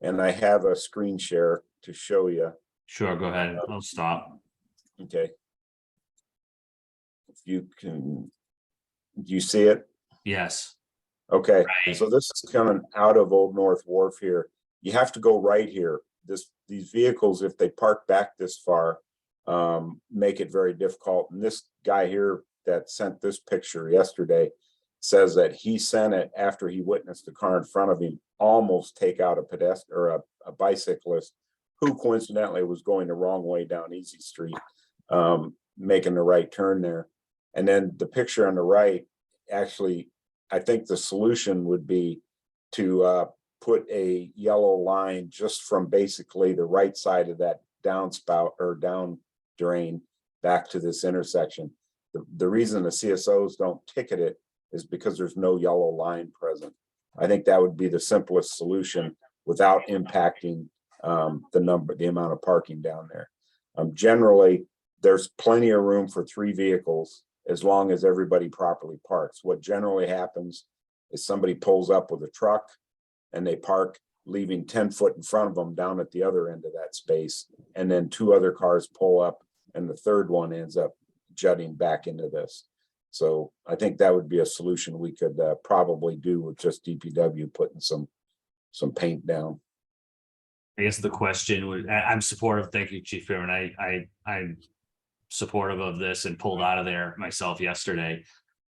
Speaker 5: And I have a screen share to show you.
Speaker 2: Sure, go ahead. I'll stop.
Speaker 5: Okay. If you can, do you see it?
Speaker 2: Yes.
Speaker 5: Okay,
Speaker 2: Right.
Speaker 5: so this is coming out of Old North Wharf here. You have to go right here. These vehicles, if they park back this far, make it very difficult. And this guy here that sent this picture yesterday says that he sent it after he witnessed a car in front of him almost take out a pedestrian or a bicyclist who coincidentally was going the wrong way down Easy Street, making the right turn there. And then the picture on the right, actually, I think the solution would be to put a yellow line just from basically the right side of that downspout or down drain back to this intersection. The reason the CSOs don't ticket it is because there's no yellow line present. I think that would be the simplest solution without impacting the amount of parking down there. Generally, there's plenty of room for 3 vehicles as long as everybody properly parks. What generally happens is somebody pulls up with a truck and they park, leaving 10 foot in front of them down at the other end of that space. And then 2 other cars pull up and the third one ends up jutting back into this. So I think that would be a solution we could probably do with just DPW putting some paint down.
Speaker 2: I guess the question would, I'm supportive. Thank you, Chief Pittman. I'm supportive of this and pulled out of there myself yesterday.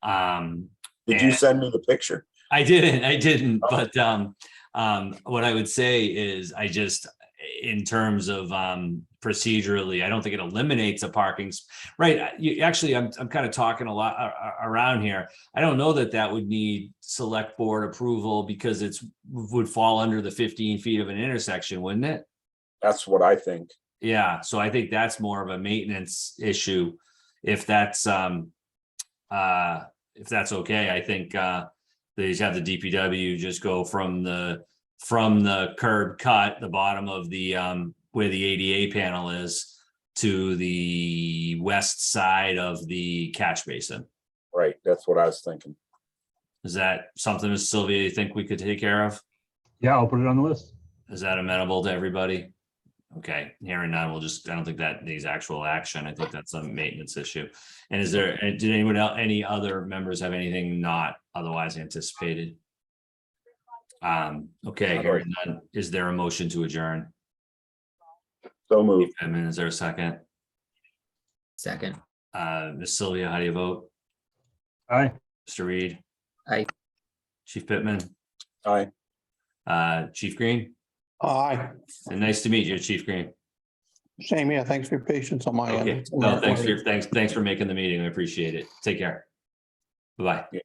Speaker 5: Did you send me the picture?
Speaker 2: I didn't, but what I would say is in terms of procedurally, I don't think it eliminates a parking, right? I'm kind of talking a lot around here. I don't know that would need select board approval because would fall under the 15 feet of an intersection, wouldn't it?
Speaker 5: That's what I think.
Speaker 2: Yeah, so I think that's more of a maintenance issue. If that's okay, I think they just have the DPW just go from the curb cut, the bottom of the where the ADA panel is, to the west side of the catch basin.
Speaker 5: Right, that's what I was thinking.
Speaker 2: Is that something, Ms. Sylvia, you think we could take care of?
Speaker 3: Yeah, I'll put it on the list.
Speaker 2: Is that amenable to everybody? Okay, hearing none, I don't think that needs actual action. I think that's a maintenance issue. And did anyone else, any other members have anything not otherwise anticipated? Okay, hearing none. Is there a motion to adjourn?
Speaker 5: So moved.
Speaker 2: And is there a second?
Speaker 4: Second.
Speaker 2: Ms. Sylvia, how do you vote?
Speaker 3: Aye.
Speaker 2: Mr. Reed?
Speaker 4: Aye.
Speaker 2: Chief Pittman?
Speaker 5: Aye.
Speaker 2: Chief Green?
Speaker 7: Aye,
Speaker 2: And nice to meet you, Chief Green.
Speaker 7: same here. Thanks for your patience on my
Speaker 2: Okay,
Speaker 7: end.
Speaker 2: no, thanks for making the meeting. I appreciate it. Take care. Bye-bye.